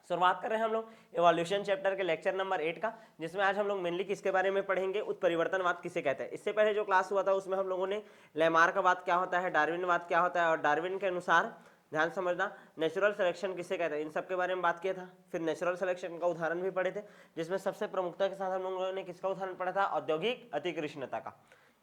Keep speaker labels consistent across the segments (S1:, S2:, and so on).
S1: शुरुआत कर रहे हैं हम लोग इवोल्यूशन चैप्टर के लेक्चर नंबर 8 का, जिसमें आज हम लोग मेनली किसके बारे में पढ़ेंगे, उत्परिवर्तनवाद किसे कहते हैं। इससे पहले जो क्लास हुआ था उसमें हम लोगों ने लैमार्कवाद क्या होता है, डार्विनवाद क्या होता है, और डार्विन के अनुसार ध्यान समझना नेचुरल सिलेक्शन किसे कहते हैं, इन सब के बारे में बात किया था। फिर नेचुरल सिलेक्शन का उदाहरण भी पढ़े थे, जिसमें सबसे प्रमुखता के साथ हम लोगों ने किसका उदाहरण पढ़ा था, औद्योगिक अतिकृष्णता का।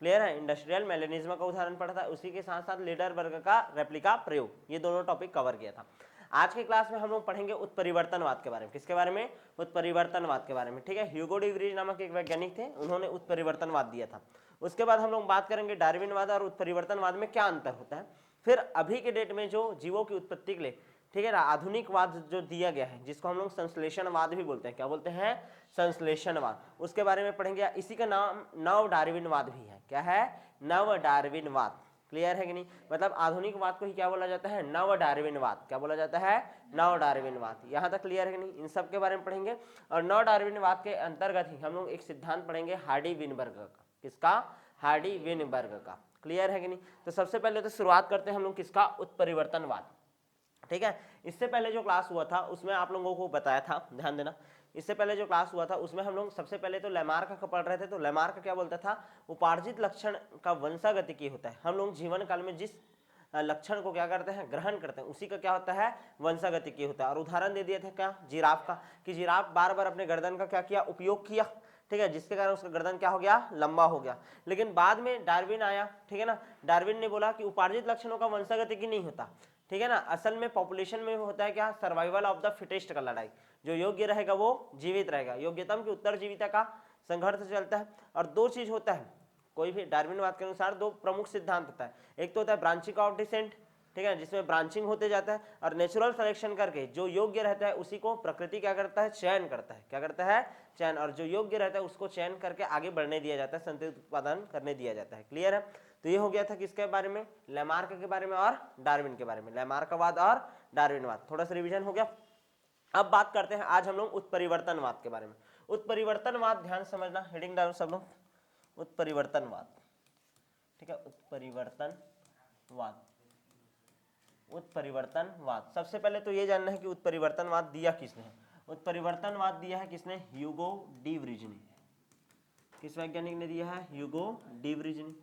S1: क्लियर है, इंडस्ट्रियल मेलेनिज्म का उदाहरण पढ़ा था, उसी के साथ साथ लीडरबर्ग का रेप्लिका प्रयोग, ये दोनों टॉपिक कवर किया था। आज के क्लास में हम लोग पढ़ेंगे उत्परिवर्तनवाद के बारे में। किसके बारे में, उत्परिवर्तनवाद के बारे में। ठीक है, ह्यूगो डी व्रीज नामक एक वैज्ञानिक थे, उन्होंने उत्परिवर्तनवाद दिया था। उसके बाद हम लोग बात करेंगे डार्विनवाद और उत्परिवर्तनवाद में क्या अंतर होता है। फिर अभी के डेट में जो जीवों की उत्पत्ति के लिए, ठीक है ना, आधुनिकवाद जो दिया गया है, जिसको हम लोग संश्लेषणवाद भी बोलते हैं, क्या बोलते हैं, संश्लेषणवाद, उसके बारे में पढ़ेंगे। इसी का नाम नव डार्विनवाद भी है। क्या है, नव डार्विनवाद। क्लियर है कि नहीं, मतलब आधुनिकवाद को ही क्या बोला जाता है, नव डार्विनवाद। क्या बोला जाता है, नव डार्विनवाद। यहाँ तक क्लियर है कि नहीं, इन सब के बारे में पढ़ेंगे। और नव डार्विनवाद के अंतर्गत ही हम लोग एक सिद्धांत पढ़ेंगे हार्डी विनबर्ग का। किसका, हार्डी विनबर्ग का। क्लियर है कि नहीं। तो सबसे पहले तो शुरुआत करते हैं हम लोग किसका, उत्परिवर्तनवाद। ठीक है, इससे पहले जो क्लास हुआ था उसमें आप लोगों को बताया था, ध्यान देना, इससे पहले जो क्लास हुआ था उसमें हम लोग सबसे पहले तो लैमार्क का पढ़ रहे थे। तो लैमार्क क्या बोलता था, उपार्जित लक्षण का वंशागतिकी होता है। हम लोग जीवन काल में जिस लक्षण को क्या करते हैं, ग्रहण करते हैं, उसी का क्या होता है, वंशागतिकी होता है। और उदाहरण दे दिए थे क्या, जिराफ का, कि जिराफ बार बार अपने गर्दन का क्या किया, उपयोग किया, ठीक है, जिसके कारण उसका गर्दन क्या हो गया, लंबा हो गया। लेकिन बाद में डार्विन आया, ठीक है ना, डार्विन ने बोला कि उपार्जित लक्षणों का वंशागतिकी नहीं होता, ठीक है ना, असल में पॉपुलेशन में होता है क्या, सर्वाइवल ऑफ द फिटेस्ट का लड़ाई, जो योग्य रहेगा वो जीवित रहेगा, योग्यतम की उत्तरजीविता का संघर्ष चलता है। और दो चीज होता है, कोई भी डार्विनवाद के अनुसार दो प्रमुख सिद्धांत होता है, एक तो होता है ब्रांचिंग ऑफ डिसेंट, ठीक है, जिसमें ब्रांचिंग होते जाता है, और नेचुरल सिलेक्शन करके जो योग्य रहता है उसी को प्रकृति क्या करता है, चयन करता है। क्या करता है, चयन, और जो योग्य रहता है उसको चयन करके आगे बढ़ने दिया जाता है, संतति उत्पादन करने दिया जाता है। क्लियर है, तो ये हो गया था किसके बारे में, लैमार्क के बारे में और डार्विन के बारे में, लैमार्कवाद और डार्विनवाद। थोड़ा सा रिवीजन हो गया। अब बात करते हैं आज हम लोग उत्परिवर्तनवाद के बारे में। उत्परिवर्तनवाद, ध्यान समझना, हेडिंग डालो सब लोग, उत्परिवर्तनवाद। ठीक है, उत्परिवर्तनवाद, उत्परिवर्तनवाद। सबसे पहले तो ये जानना है कि उत्परिवर्तनवाद दिया किसने है। उत्परिवर्तनवाद दिया है किसने, ह्यूगो डी व्रीज ने। किस वैज्ञानिक ने दिया है, ह्यूगो डी व्रीज ने,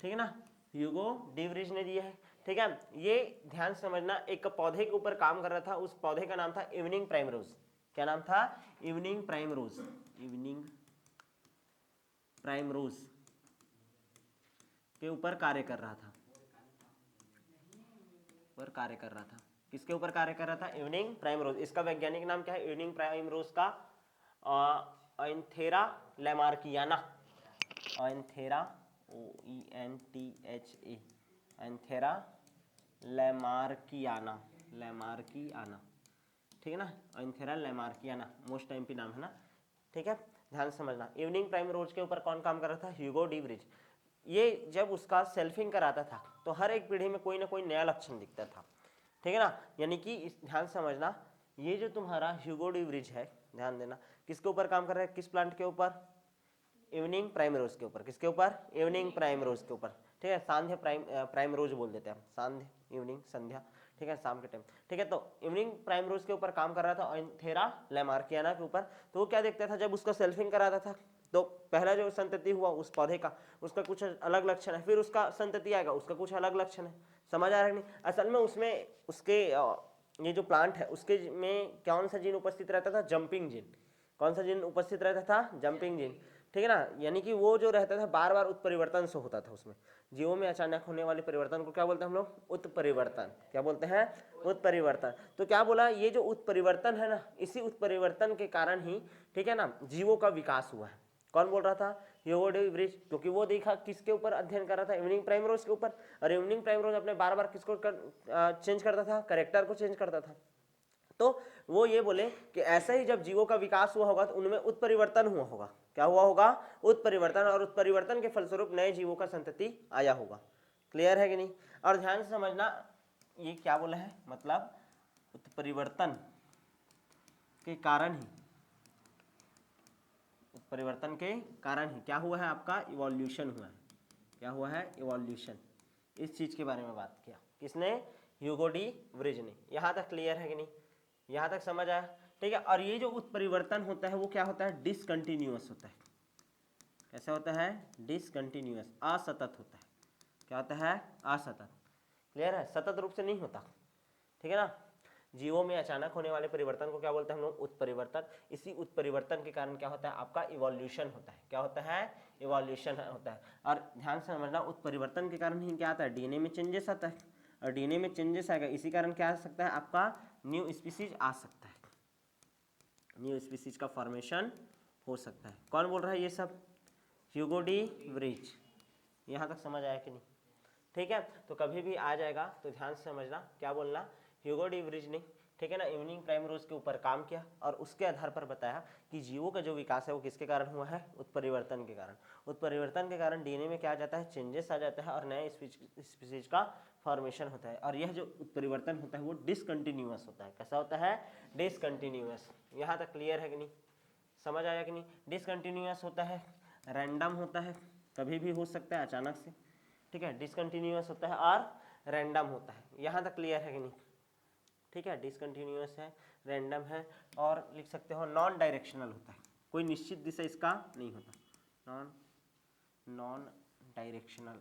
S1: ठीक है ना, ह्यूगो डी व्रीज ने दिया है। ठीक है, ये ध्यान समझना, एक पौधे के ऊपर काम कर रहा था, उस पौधे का नाम था इवनिंग प्राइमरोज। क्या नाम था, इवनिंग प्राइमरोज, इवनिंग प्राइमरोज के ऊपर कार्य कर रहा था, पर कार्य कर रहा था, किसके ऊपर कार्य कर रहा था, इवनिंग प्राइमरोज। इसका वैज्ञानिक नाम क्या है, इवनिंग प्राइमरोज का एंथेरा लैमार्कियाना, एंथेरा OENTHA, एंथेरा लैमार्कियाना, लैमार्कियाना, ठीक है ना, एंथेरा लैमार्कियाना, मोस्ट एमपी नाम है ना। ठीक है, ध्यान समझना, इवनिंग प्राइमरोज के ऊपर कौन काम कर रहा था, ह्यूगो डी व्रीज। ये जब उसका सेल्फिंग कराता था तो हर एक पीढ़ी में कोई ना कोई नया लक्षण दिखता था, ठीक है ना, यानी कि ध्यान समझना, ये जो तुम्हारा ह्यूगो डी व्रीज है, ध्यान देना, किसके ऊपर काम कर रहा है, किस प्लांट के ऊपर, इवनिंग प्राइमरोज के ऊपर। किसके ऊपर, इवनिंग प्राइमरोज के ऊपर, ठीक है, सांध्य प्राइमरोज बोल देते हैं हम, सांध्य, इवनिंग, संध्या, ठीक है, शाम के टाइम। ठीक है, तो इवनिंग प्राइमरोज के ऊपर काम कर रहा था, एंथेरा लैमार्कियाना के ऊपर। तो वो क्या देखता था, जब उसका सेल्फिंग कराता था तो पहला जो संतति हुआ उस पौधे का, उसका कुछ अलग लक्षण है, फिर उसका संतति आएगा, उसका कुछ अलग लक्षण है। समझ आ रहा है नहीं, असल में उसमें उसके ये जो प्लांट है उसके में कौन सा जीन उपस्थित रहता था, जंपिंग जीन। कौन सा जीन उपस्थित रहता था, जंपिंग जीन, ठीक है ना, यानी कि वो जो रहता था बार बार उत्परिवर्तन से होता था उसमें, जीवों में अचानक होने वाले परिवर्तन को क्या बोलते हैं हम लोग, उत्परिवर्तन। क्या बोलते हैं, उत्परिवर्तन। तो क्या बोला, ये जो उत्परिवर्तन है ना, इसी उत्परिवर्तन के कारण ही, ठीक है ना, जीवों का विकास हुआ है। कौन बोल रहा था, ह्यूगो डी व्रीज, क्योंकि वो देखा किसके ऊपर अध्ययन कर रहा था, इवनिंग प्राइमरोज के ऊपर। और इवनिंग प्राइमरोज अपने बार बार किसको चेंज करता था, करेक्टर को चेंज करता था। तो वो ये बोले कि ऐसे ही जब जीवों का विकास हुआ होगा तो उनमें उत्परिवर्तन हुआ होगा। क्या हुआ होगा, उत्परिवर्तन, और उत्परिवर्तन के फलस्वरूप नए जीवों का संतति आया होगा। क्लियर है कि नहीं। और ध्यान से समझना, ये क्या बोला है, मतलब उत्परिवर्तन के कारण ही, उत्परिवर्तन के कारण ही क्या हुआ है, आपका इवोल्यूशन हुआ है। क्या हुआ है, इवोल्यूशन। इस चीज के बारे में बात किया किसने, ह्यूगो डी व्रीज ने। यहां तक क्लियर है कि नहीं, यहाँ तक समझ आया, ठीक है। और ये जो उत्परिवर्तन होता है वो क्या होता है, डिसकंटिन्यूअस होता है। कैसा होता है, डिसकंटिन्यूअस, असतत होता है। क्या होता है, असतत। क्लियर है, सतत रूप से नहीं होता, ठीक है ना। जीवों में अचानक होने वाले परिवर्तन को क्या बोलते हैं हम लोग, उत्परिवर्तन। इसी उत्परिवर्तन के कारण क्या होता है, आपका इवोल्यूशन होता है। क्या होता है, इवोल्यूशन होता है। और ध्यान से समझना, उत्परिवर्तन के कारण ही क्या आता है, डीएनए में चेंजेस आता है, और डीएनए में चेंजेस आएगा, इसी कारण क्या आ सकता है, आपका न्यू स्पीसीज आ सकता है, न्यू स्पीसीज का फॉर्मेशन हो सकता है। कौन बोल रहा है ये सब, ह्यूगो डी व्रिज। यहाँ तक समझ आया कि नहीं, ठीक है। तो कभी भी आ जाएगा तो ध्यान से समझना, क्या बोलना, ह्यूगो डी व्रिज ने, ठीक है ना, इवनिंग प्राइमरोज के ऊपर काम किया और उसके आधार पर बताया कि जीवों का जो विकास है वो किसके कारण हुआ है, उत्परिवर्तन के कारण। उत्परिवर्तन के कारण डीएनए में क्या आ जाता है, चेंजेस आ जाता है और नए स्पीसीज का फॉर्मेशन होता है। और यह जो उत्परिवर्तन होता है वो डिसकंटिन्यूअस होता है। कैसा होता है, डिसकंटिन्यूअस। यहाँ तक क्लियर है कि नहीं, समझ आया कि नहीं। डिसकंटिन्यूअस होता है, रैंडम होता है, कभी भी हो सकता है अचानक से, ठीक है। डिसकंटिन्यूअस होता है और रैंडम होता है। यहाँ तक क्लियर है कि नहीं, ठीक है। डिसकंटिन्यूअस है, रैंडम है, और लिख सकते हो नॉन डायरेक्शनल होता है, कोई निश्चित दिशा इसका नहीं होता, नॉन डायरेक्शनल,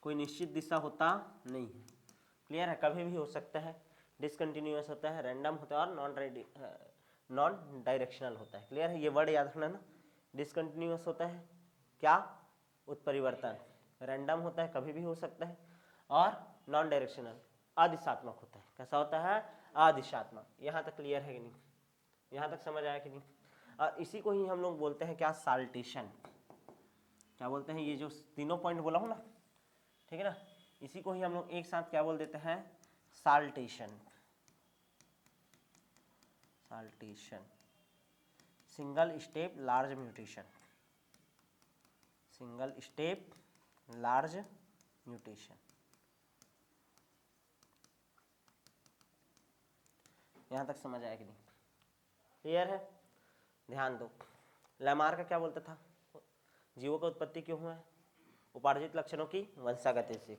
S1: कोई निश्चित दिशा होता नहीं है। क्लियर है, कभी भी हो सकता है, डिसकंटिन्यूअस होता है, रैंडम होता है और नॉन डायरेक्शनल होता है। क्लियर है, ये वर्ड याद रखना ना। डिसकंटिन्यूअस होता है क्या, उत्परिवर्तन, रैंडम होता है, कभी भी हो सकता है, और नॉन डायरेक्शनल, अदिशात्मक होता है। कैसा होता है, अदिशात्मक। यहाँ तक क्लियर है कि नहीं, यहाँ तक समझ आया कि नहीं। और इसी को ही हम लोग बोलते हैं क्या, साल्टेशन। क्या बोलते हैं, ये जो तीनों पॉइंट बोला हूँ ना, ठीक है ना, इसी को ही हम लोग एक साथ क्या बोल देते हैं, saltation. Saltation, single step large mutation, single step large mutation. यहाँ तक समझ आया कि नहीं, क्लियर है। ध्यान दो, लैमार्क क्या बोलता था, जीवों का उत्पत्ति क्यों हुआ है, उपार्जित लक्षणों की वंशागत से।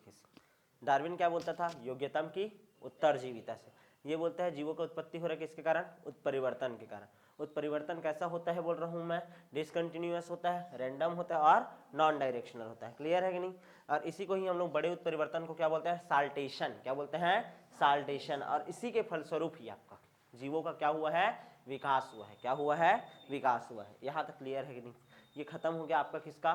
S1: डार्विन क्या बोलता था, योग्यतम की उत्तरजीविता से। ये बोलता है जीवों का उत्पत्ति हो रहा है किसके कारण, उत्परिवर्तन के कारण। उत्परिवर्तन कैसा होता है बोल रहा हूँ मैं, डिसकंटिन्यूअस होता है, रैंडम होता है और नॉन डायरेक्शनल होता है। क्लियर है कि नहीं। और इसी को ही हम लोग बड़े उत्परिवर्तन को क्या बोलते हैं, साल्टेशन। क्या बोलते हैं, साल्टेशन। और इसी के फलस्वरूप ही आपका जीवों का क्या हुआ है, विकास हुआ है। क्या हुआ है, विकास हुआ है। यहाँ तक क्लियर है कि नहीं। ये खत्म हो गया आपका किसका,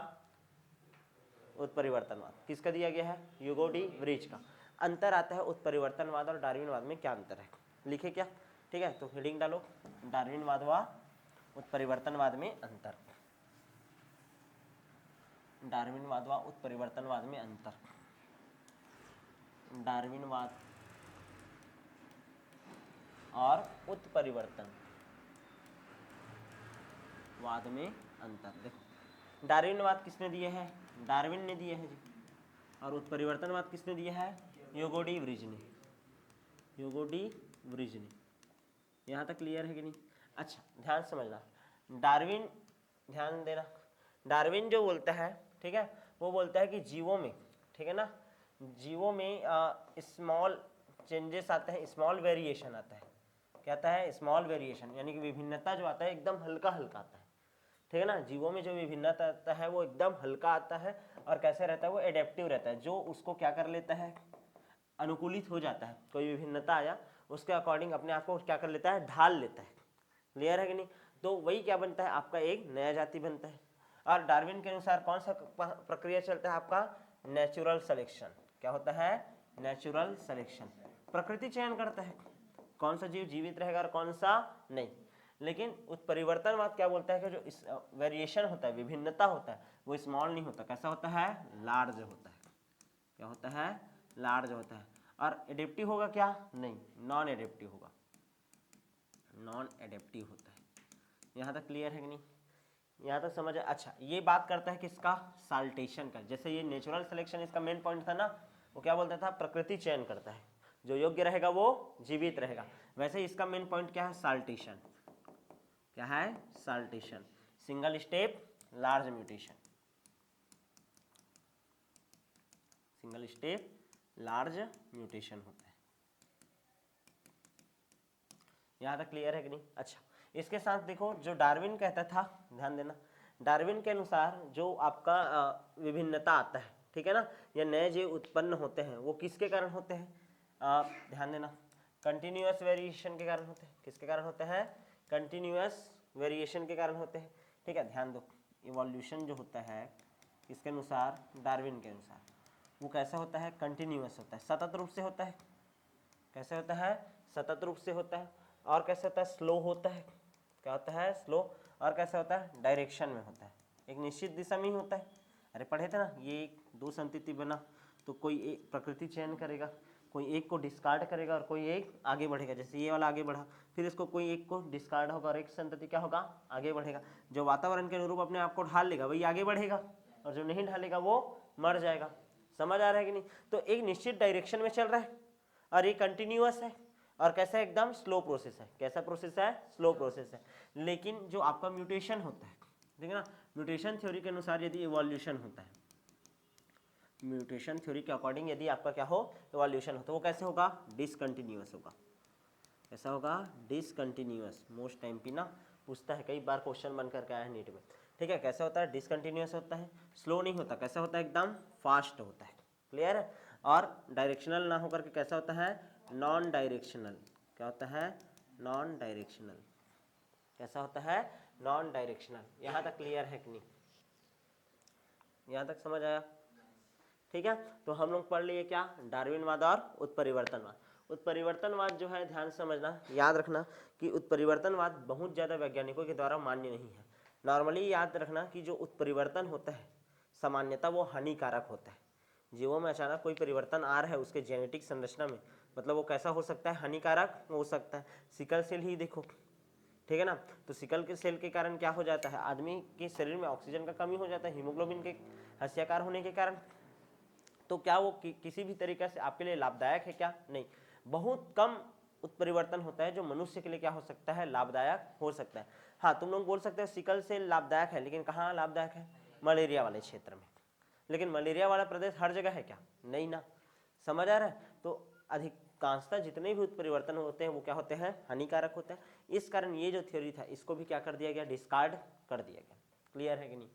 S1: उत्परिवर्तनवाद। किसका दिया गया है, ह्यूगो डी व्रिज का। अंतर आता है उत्परिवर्तनवाद और डार्विनवाद में, क्या अंतर है लिखे क्या, ठीक है। तो हेडिंग डालो, डार्विनवाद व उत्परिवर्तनवाद में अंतर, डार्विनवाद व उत्परिवर्तनवाद में अंतर, डार्विनवाद और उत्परिवर्तनवाद में अंतर। देखो, डार्विनवाद किसने दिए है, डार्विन ने दिए है जी, और उत्परिवर्तनवाद किसने दिया है, ह्यूगो डी व्रिज ने, ह्यूगो डी व्रिज ने। यहाँ तक क्लियर है कि नहीं। अच्छा, ध्यान समझना, डार्विन, ध्यान देना, डार्विन जो बोलता है, ठीक है, वो बोलता है कि जीवों में, ठीक है ना, जीवों में स्मॉल चेंजेस आते हैं, स्मॉल वेरिएशन आता है। क्या आता है, स्मॉल वेरिएशन, यानी कि विभिन्नता जो आता है एकदम हल्का हल्का आता है, ठीक है ना। जीवों में जो विभिन्नता आता है वो एकदम हल्का आता है, और कैसे रहता है, वो एडेप्टिव रहता है, जो उसको क्या कर लेता है, अनुकूलित हो जाता है। कोई विभिन्नता आया उसके अकॉर्डिंग अपने आप को क्या कर लेता है, ढाल लेता है। क्लियर है कि नहीं। तो वही क्या बनता है, आपका एक नया जाति बनता है। और डार्विन के अनुसार कौन सा प्रक्रिया चलता है आपका, नेचुरल सिलेक्शन। क्या होता है, नेचुरल सिलेक्शन। प्रकृति चयन करता है कौन सा जीव जीवित रहेगा और कौन सा नहीं। लेकिन उत्परिवर्तनवाद क्या बोलता है कि जो वेरिएशन होता है, विभिन्नता होता है, वो स्मॉल नहीं होता, कैसा होता है, लार्ज होता है। क्या होता है, लार्ज होता है। और एडेप्टिव होगा क्या, नहीं, नॉन एडेप्टिव होगा, नॉन एडेप्टिव होता है। यहाँ तक क्लियर है कि नहीं, यहाँ तक समझ है। अच्छा, ये बात करता है किसका, साल्टेशन का। जैसे ये नेचुरल सिलेक्शन इसका मेन पॉइंट था ना, वो क्या बोलता था, प्रकृति चयन करता है, जो योग्य रहेगा वो जीवित रहेगा। वैसे इसका मेन पॉइंट क्या है, साल्टेशन। क्या है, saltation, single step large mutation, single step large mutation होता है। यहाँ तक क्लियर है कि नहीं? अच्छा, इसके साथ देखो जो डार्विन कहता था, ध्यान देना, डार्विन के अनुसार जो आपका विभिन्नता आता है, ठीक है ना, या नए जीव उत्पन्न होते हैं वो किसके कारण होते हैं? ध्यान देना, कंटिन्यूअस वेरिएशन के कारण होते हैं। किसके कारण होते हैं? कंटिन्यूअस वेरिएशन के कारण होते हैं, ठीक है। ध्यान दो, इवोल्यूशन जो होता है किसके अनुसार? डार्विन के अनुसार, वो कैसा होता है? कंटिन्यूअस होता है, सतत रूप से होता है। कैसे होता है? सतत रूप से होता है। और कैसे होता है? स्लो होता है। क्या होता है? स्लो। और कैसे होता है? डायरेक्शन में होता है, एक निश्चित दिशा में ही होता है। अरे पढ़े थे ना, ये एक दो संतति बना तो कोई एक प्रकृति चयन करेगा, कोई एक को डिस्कार्ड करेगा और कोई एक आगे बढ़ेगा। जैसे ये वाला आगे बढ़ा, फिर इसको कोई एक को डिस्कार्ड होगा और एक संतति क्या होगा? आगे बढ़ेगा। जो वातावरण के अनुरूप अपने आप को ढाल लेगा वही आगे बढ़ेगा, और जो नहीं ढालेगा वो मर जाएगा। समझ आ रहा है कि नहीं? तो एक निश्चित डायरेक्शन में चल रहा है और ये कंटिन्यूअस है। और कैसा? एकदम स्लो प्रोसेस है। कैसा प्रोसेस है? स्लो प्रोसेस है। लेकिन जो आपका म्यूटेशन होता है, ठीक है ना, म्यूटेशन थ्योरी के अनुसार यदि इवोल्यूशन होता है, म्यूटेशन थ्योरी के अकॉर्डिंग यदि आपका क्या हो? इवोल्यूशन हो, तो वो कैसे होगा? डिसकंटिन्यूअस होगा। कैसा होगा? डिसकंटिन्यूअस। मोस्ट टाइम पे ना पूछता है, कई बार क्वेश्चन बन करके आया है नीट में, ठीक है। कैसा होता है? डिसकंटिन्यूअस होता है, स्लो नहीं होता। कैसा होता है? एकदम फास्ट होता है। क्लियर है? और डायरेक्शनल ना होकर के कैसा होता है? Non directional. क्या होता है? Non directional. कैसा होता है? Non directional. यहाँ तक क्लियर है कि नहीं? यहाँ तक समझ आया? ठीक है, तो हम लोग पढ़ लिए क्या? डार्विनवाद और उत्परिवर्तनवाद। उत्परिवर्तनवाद जो है, ध्यान से समझना, याद रखना कि उत्परिवर्तनवाद बहुत ज़्यादा वैज्ञानिकों के द्वारा मान्य नहीं है। नॉर्मली याद रखना कि जो उत्परिवर्तन होता है सामान्यतः वो हानिकारक होता है। जीवों में अचानक कोई परिवर्तन आ रहा है उसके जेनेटिक संरचना में, मतलब वो कैसा हो सकता है? हानिकारक हो सकता है। सिकल सेल ही देखो, ठीक है ना, तो सिकल के सेल के कारण क्या हो जाता है? आदमी के शरीर में ऑक्सीजन का कमी हो जाता है हीमोग्लोबिन के हस्याकार होने के कारण। तो क्या वो किसी भी तरीके से आपके लिए लाभदायक है? क्या नहीं। बहुत कम उत्परिवर्तन होता है जो मनुष्य के लिए क्या हो सकता है? लाभदायक हो सकता है। हाँ, तुम लोग बोल सकते हो सिकल सेल लाभदायक है, लेकिन कहाँ लाभदायक है? मलेरिया वाले क्षेत्र में। लेकिन मलेरिया वाला प्रदेश हर जगह है क्या? नहीं ना। समझ आ रहा है? तो अधिकांशतः जितने भी उत्परिवर्तन होते हैं वो क्या होते हैं? हानिकारक होते हैं। इस कारण ये जो थ्योरी था इसको भी क्या कर दिया गया? डिस्कार्ड कर दिया गया। क्लियर है कि नहीं?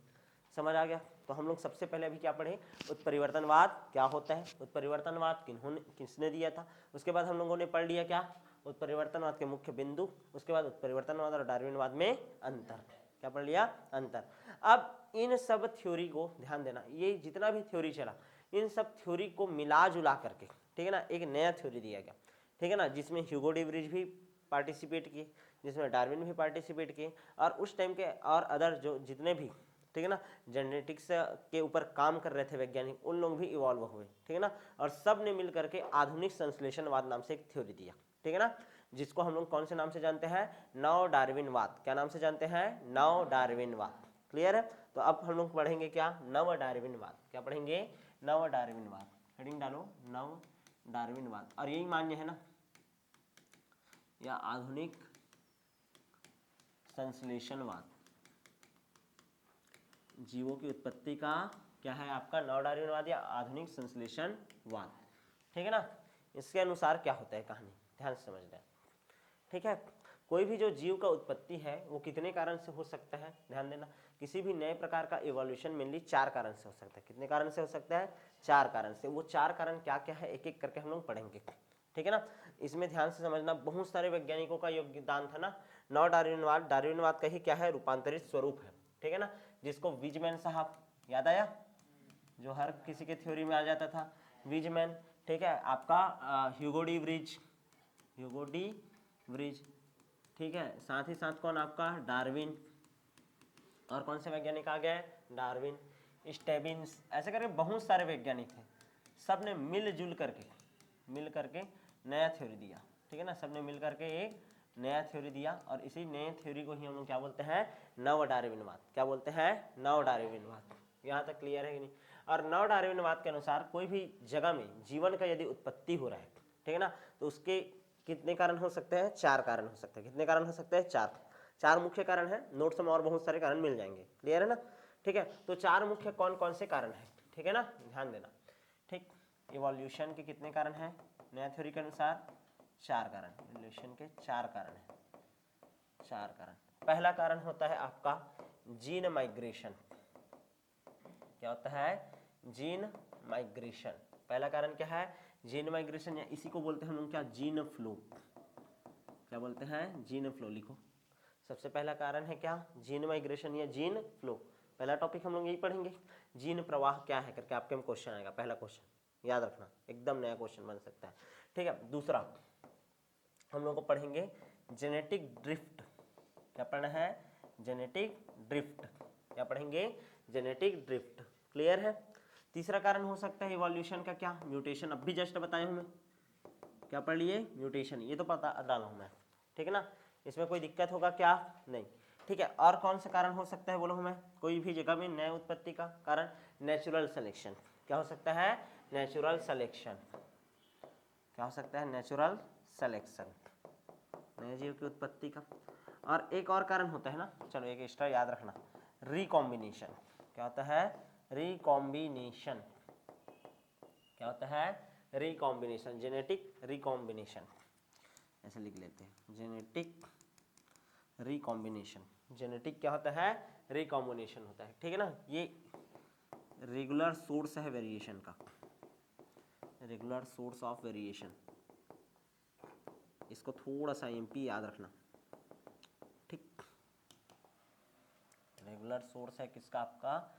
S1: समझ आ गया? तो हम लोग सबसे पहले अभी क्या पढ़े? उत्परिवर्तनवाद क्या होता है, उत्परिवर्तनवाद किसने दिया था। उसके बाद हम लोगों ने पढ़ लिया क्या? उत्परिवर्तनवाद के मुख्य बिंदु। उसके बाद उत्परिवर्तनवाद और डार्विनवाद में अंतर। क्या पढ़ लिया? अंतर। अब इन सब थ्योरी को ध्यान देना, ये जितना भी थ्योरी चला इन सब थ्योरी को मिला जुला करके, ठीक है ना, एक नया थ्योरी दिया गया, ठीक है ना, जिसमें ह्यूगो डी व्रिज भी पार्टिसिपेट किए, जिसमें डार्विन भी पार्टिसिपेट किए, और उस टाइम के और अदर जो जितने भी, ठीक है ना, जेनेटिक्स के ऊपर काम कर रहे थे वैज्ञानिक, उन लोग भी इवॉल्व हुए, ठीक है ना, और सब ने मिल करके आधुनिक संश्लेषणवाद नाम से एक थ्योरी दिया, ठीक है ना, जिसको हम लोग कौन से नाम से जानते हैं? नव डार्विनवाद। क्या नाम से जानते हैं? नव डार्विनवाद। क्लियर है? तो अब हम लोग पढ़ेंगे क्या? नव डार्विनवाद। क्या पढ़ेंगे? नव डार्विनवाद। हेडिंग डालो, नव डार्विनवाद। और यही मान्य है ना, या आधुनिक संश्लेषणवाद, जीवों की उत्पत्ति का क्या है आपका? नव डार्विनवाद या आधुनिक संश्लेषणवाद, ठीक है ना। इसके अनुसार क्या होता है कहानी, ध्यान से समझना है, ठीक है। कोई भी जो जीव का उत्पत्ति है वो कितने कारण से हो सकता है? ध्यान देना, किसी भी नए प्रकार का इवोल्यूशन मेनली 4 कारण से हो सकता है। कितने कारण से हो सकता है? 4 कारण से। वो 4 कारण क्या क्या है एक एक करके हम लोग पढ़ेंगे, ठीक है ना। इसमें ध्यान से समझना, बहुत सारे वैज्ञानिकों का योगदान था ना। नव डार्विनवाद, डार्विनवाद का ही क्या है? रूपांतरित स्वरूप है, ठीक है ना, जिसको विजमैन साहब, याद आया, जो हर किसी के थ्योरी में आ जाता था, विजमैन, ठीक है। आपका ह्यूगो डी व्रिज, ह्यूगो डी व्रिज, ठीक है। साथ ही साथ कौन आपका? डार्विन। और कौन से वैज्ञानिक आ गए? डार्विन, स्टेबिन्स, ऐसे करके बहुत सारे वैज्ञानिक हैं। सब ने मिलजुल करके नया थ्योरी दिया, ठीक है ना, सब ने मिल करके एक नया थ्योरी दिया, और इसी नए थ्योरी को ही हम लोग क्या बोलते हैं? नव डार्विनवाद। क्या बोलते हैं? नव डार्विनवाद। यहाँ तक क्लियर है कि नहीं? और नव डार्विनवाद के अनुसार कोई भी जगह में जीवन का यदि उत्पत्ति हो रहा है, ठीक है ना, तो उसके कितने कारण हो सकते हैं? 4 कारण हो सकते हैं। कितने कारण हो सकते हैं? 4 मुख्य कारण है। नोट्स में और बहुत सारे कारण मिल जाएंगे। क्लियर है ना? ठीक है, तो 4 मुख्य कौन कौन से कारण है, ठीक है ना, ध्यान देना, ठीक। इवोल्यूशन के कितने कारण हैं नया थ्योरी के अनुसार? 4 कारण, इवोल्यूशन के 4 कारण है, 4 कारण। पहला कारण होता है आपका जीन माइग्रेशन। क्या होता है? Gene migration. पहला कारण क्या है? जीन माइग्रेशन, या इसी को बोलते हैं हम लोग क्या? Gene flow. क्या बोलते हैं? Gene flow. लिखो, सबसे पहला कारण है क्या? जीन माइग्रेशन या जीन फ्लो। पहला टॉपिक हम लोग यही पढ़ेंगे, जीन प्रवाह क्या है करके आपके में क्वेश्चन आएगा, पहला क्वेश्चन याद रखना, एकदम नया क्वेश्चन बन सकता है, ठीक है। दूसरा हम लोग को पढ़ेंगे जेनेटिक ड्रिफ्ट। क्या पढ़ना है? Genetic drift. क्या पढ़ेंगे? Genetic drift. क्लियर है? तीसरा कारण हो सकता है इवोल्यूशन का क्या? म्यूटेशन। अब भी जस्ट बताया हूं मैं, क्या पढ़ लिए? म्यूटेशन। ये तो पता डाला हूं मैं, ठीक है ना, इसमें कोई दिक्कत होगा क्या? नहीं, ठीक है। और कौन सा कारण हो सकता है बोलो हमें? कोई भी जगह में नए उत्पत्ति का कारण नेचुरल सिलेक्शन। क्या हो सकता है? Natural selection. क्या हो सकता है? नेचुरल सिलेक्शन, नए जीव की उत्पत्ति का। और एक और कारण होता है ना, चलो एक एक्स्ट्रा याद रखना, रिकॉम्बिनेशन। क्या होता है? रिकॉम्बिनेशन। क्या होता है? रिकॉम्बिनेशन, जेनेटिक रिकॉम्बिनेशन, ऐसे लिख लेते हैं, जेनेटिक रिकॉम्बिनेशन। जेनेटिक क्या होता है? रिकॉम्बिनेशन होता है, ठीक है ना। ये रेगुलर सोर्स है वेरिएशन का, रेगुलर सोर्स ऑफ वेरिएशन। इसको थोड़ा सा एमपी याद रखना, ठीक। रेगुलर सोर्स है किसका? आपका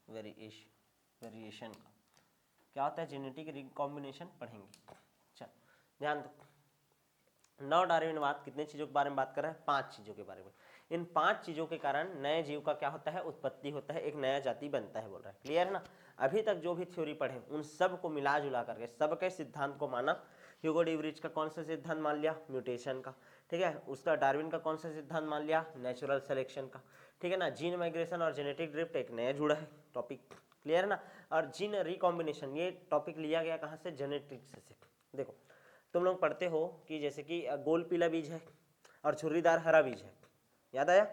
S1: वेरिएशन का। क्या होता है? जेनेटिक रिकॉम्बिनेशन पढ़ेंगे। चल ध्यान दो, नव डार्विनवाद कितने चीजों के बारे में बात कर रहा है? 5 चीजों के बारे में। इन 5 चीजों के कारण नए जीव का क्या होता है? उत्पत्ति होता है, एक नया जाति बनता है, बोल रहा है। क्लियर है ना? अभी तक जो भी थ्योरी पढ़े उन सब को मिला जुला करके सबके सिद्धांत को माना। ह्यूगो डीवरीज का कौन सा सिद्धांत मान लिया? म्यूटेशन का, ठीक है। उसका डार्विन का कौन सा सिद्धांत मान लिया? नेचुरल सिलेक्शन का, ठीक है ना। जीन माइग्रेशन और जेनेटिक ड्रिफ्ट एक नया जुड़ा है टॉपिक, क्लियर है ना। और जीन रिकॉम्बिनेशन ये टॉपिक लिया गया कहाँ से? जेनेटिक्स से। देखो तुम लोग पढ़ते हो कि जैसे कि गोल पीला बीज है और झुर्रीदार हरा बीज है, याद आया?